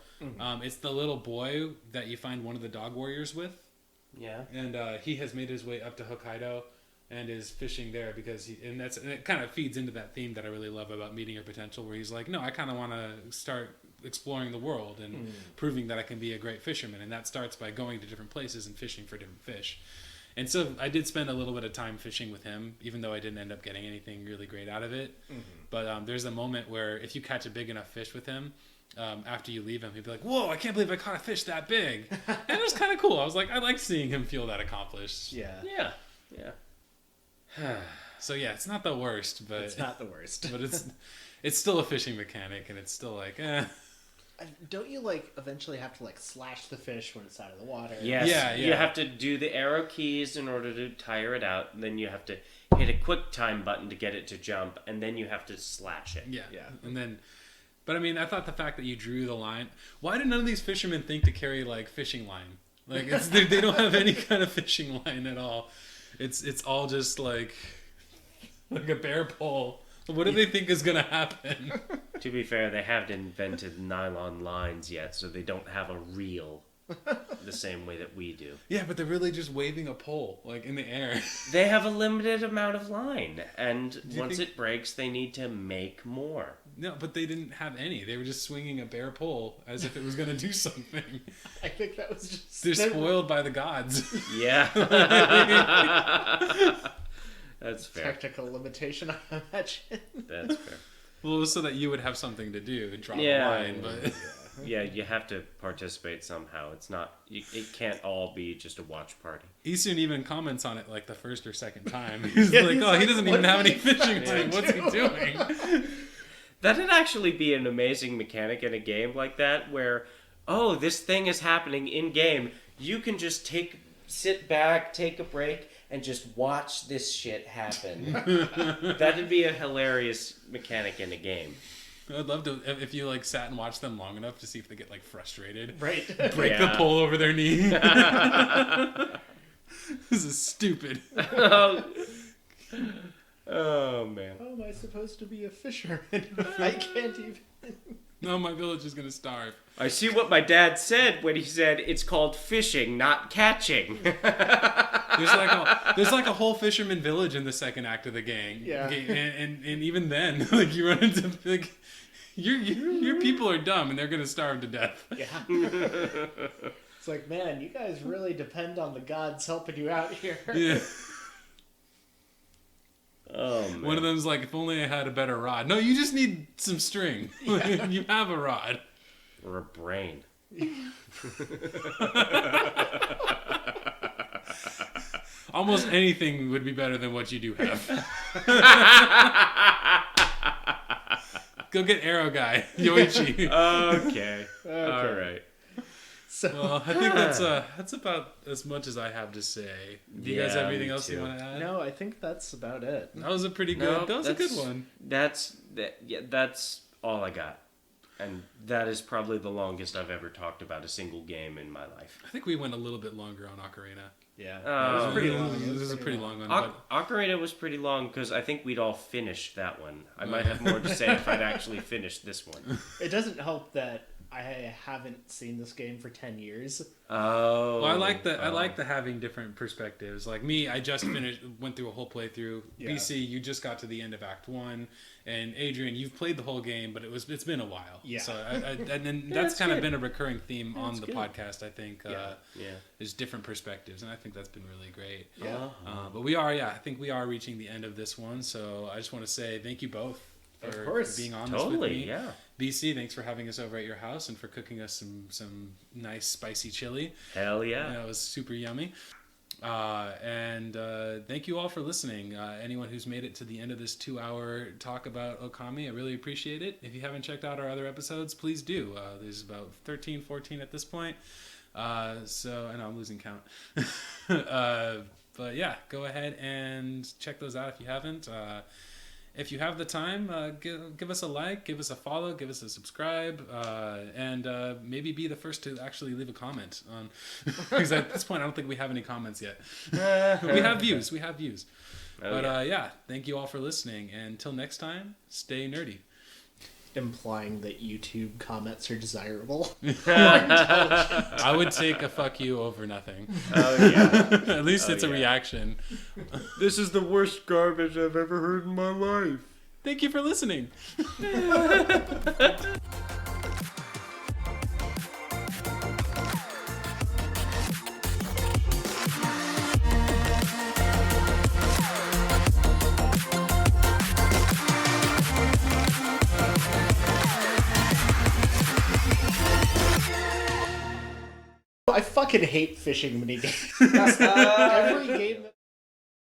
It's the little boy that you find one of the dog warriors with. Yeah. And he has made his way up to Hokkaido and is fishing there because and it kind of feeds into that theme that I really love about Meeting Your Potential, where he's like, no, I kind of want to start exploring the world and proving that I can be a great fisherman. And that starts by going to different places and fishing for different fish. And so I did spend a little bit of time fishing with him, even though I didn't end up getting anything really great out of it. But there's a moment where if you catch a big enough fish with him, after you leave him, he'd be like, whoa, I can't believe I caught a fish that big. And it was kind of cool. I was like, I like seeing him feel that accomplished. Yeah. So yeah, it's not the worst, but it's not the worst. But it's still a fishing mechanic, and it's still like, Don't you like eventually have to like slash the fish when it's out of the water? Yes. Yeah. You have to do the arrow keys in order to tire it out, and then you have to hit a quick time button to get it to jump, and then you have to slash it. Yeah. And then, but I mean, I thought the fact that you drew the line. Why did none of these fishermen think to carry like fishing line? Like they don't have any kind of fishing line at all. It's all just like a bear pole. What do they think is gonna happen? To be fair, they haven't invented nylon lines yet, so they don't have a reel the same way that we do. Yeah, but they're really just waving a pole like in the air. They have a limited amount of line, and once it breaks, they need to make more. No, but they didn't have any. They were just swinging a bare pole as if it was gonna do something. I think that was just... They're spoiled by the gods. Yeah. That's fair. Technical limitation, I imagine. That's fair. Well, it was so that you would have something to do and drop a line, but... Yeah, you have to participate somehow. It's not... It can't all be just a watch party. Easton even comments on it like the first or second time. He's like, oh, he doesn't even have any fishing line. What's he doing? That'd actually be an amazing mechanic in a game like that where, oh, this thing is happening in-game. You can just sit back, take a break, and just watch this shit happen. That'd be a hilarious mechanic in a game. I'd love to, if you like sat and watched them long enough to see if they get like frustrated. Right. Break the pole over their knee. This is stupid. Oh, man. How am I supposed to be a fisherman if I can't even... No, my village is going to starve. I see what my dad said when he said it's called fishing, not catching. There's like a whole fisherman village in the second act of the game. Yeah. And even then, like you run into like your people are dumb and they're going to starve to death. Yeah. It's like, man, you guys really depend on the gods helping you out here. Yeah. Oh, man. One of them's like, if only I had a better rod. No, you just need some string. Yeah. You have a rod. Or a brain. Almost anything would be better than what you do have. Go get Arrow Guy, Yoichi. Okay. All right. So, Well, I think that's about as much as I have to say. Do you guys have anything else you want to add? no, I think that's about it. That was a pretty good. That was a good one. That's all I got. And that is probably the longest I've ever talked about a single game in my life. I think we went a little bit longer on Ocarina. Yeah. It was pretty long. This is a pretty long one. But Ocarina was pretty long because I think we'd all finished that one. I might have more to say if I'd actually finished this one. It doesn't help that I haven't seen this game for 10 years. Oh. Well, I like the having different perspectives. Like me, I just went through a whole playthrough. Yeah. BC, you just got to the end of Act 1, and Adrien, you've played the whole game, but it's been a while. Yeah. So and that's kind of been a recurring theme on the good. podcast. I think. Yeah. There's different perspectives, and I think that's been really great. Yeah. But I think we are reaching the end of this one. So I just want to say thank you both for being on this with me. Yeah. BC, thanks for having us over at your house and for cooking us some nice spicy chili. Hell yeah. It was super yummy. And thank you all for listening. Anyone who's made it to the end of this 2-hour talk about Okami, I really appreciate it. If you haven't checked out our other episodes, please do. There's about 13, 14 at this point. So I know I'm losing count. But yeah, go ahead and check those out if you haven't. If you have the time, give us a like, give us a follow, give us a subscribe, and maybe be the first to actually leave a comment. Because at this point, I don't think we have any comments yet. We have views. But thank you all for listening. And until next time, stay nerdy. Implying that YouTube comments are desirable. I would take a fuck you over nothing. Oh yeah. At least it's a reaction. This is the worst garbage I've ever heard in my life. Thank you for listening. I fucking hate fishing minigames. Every game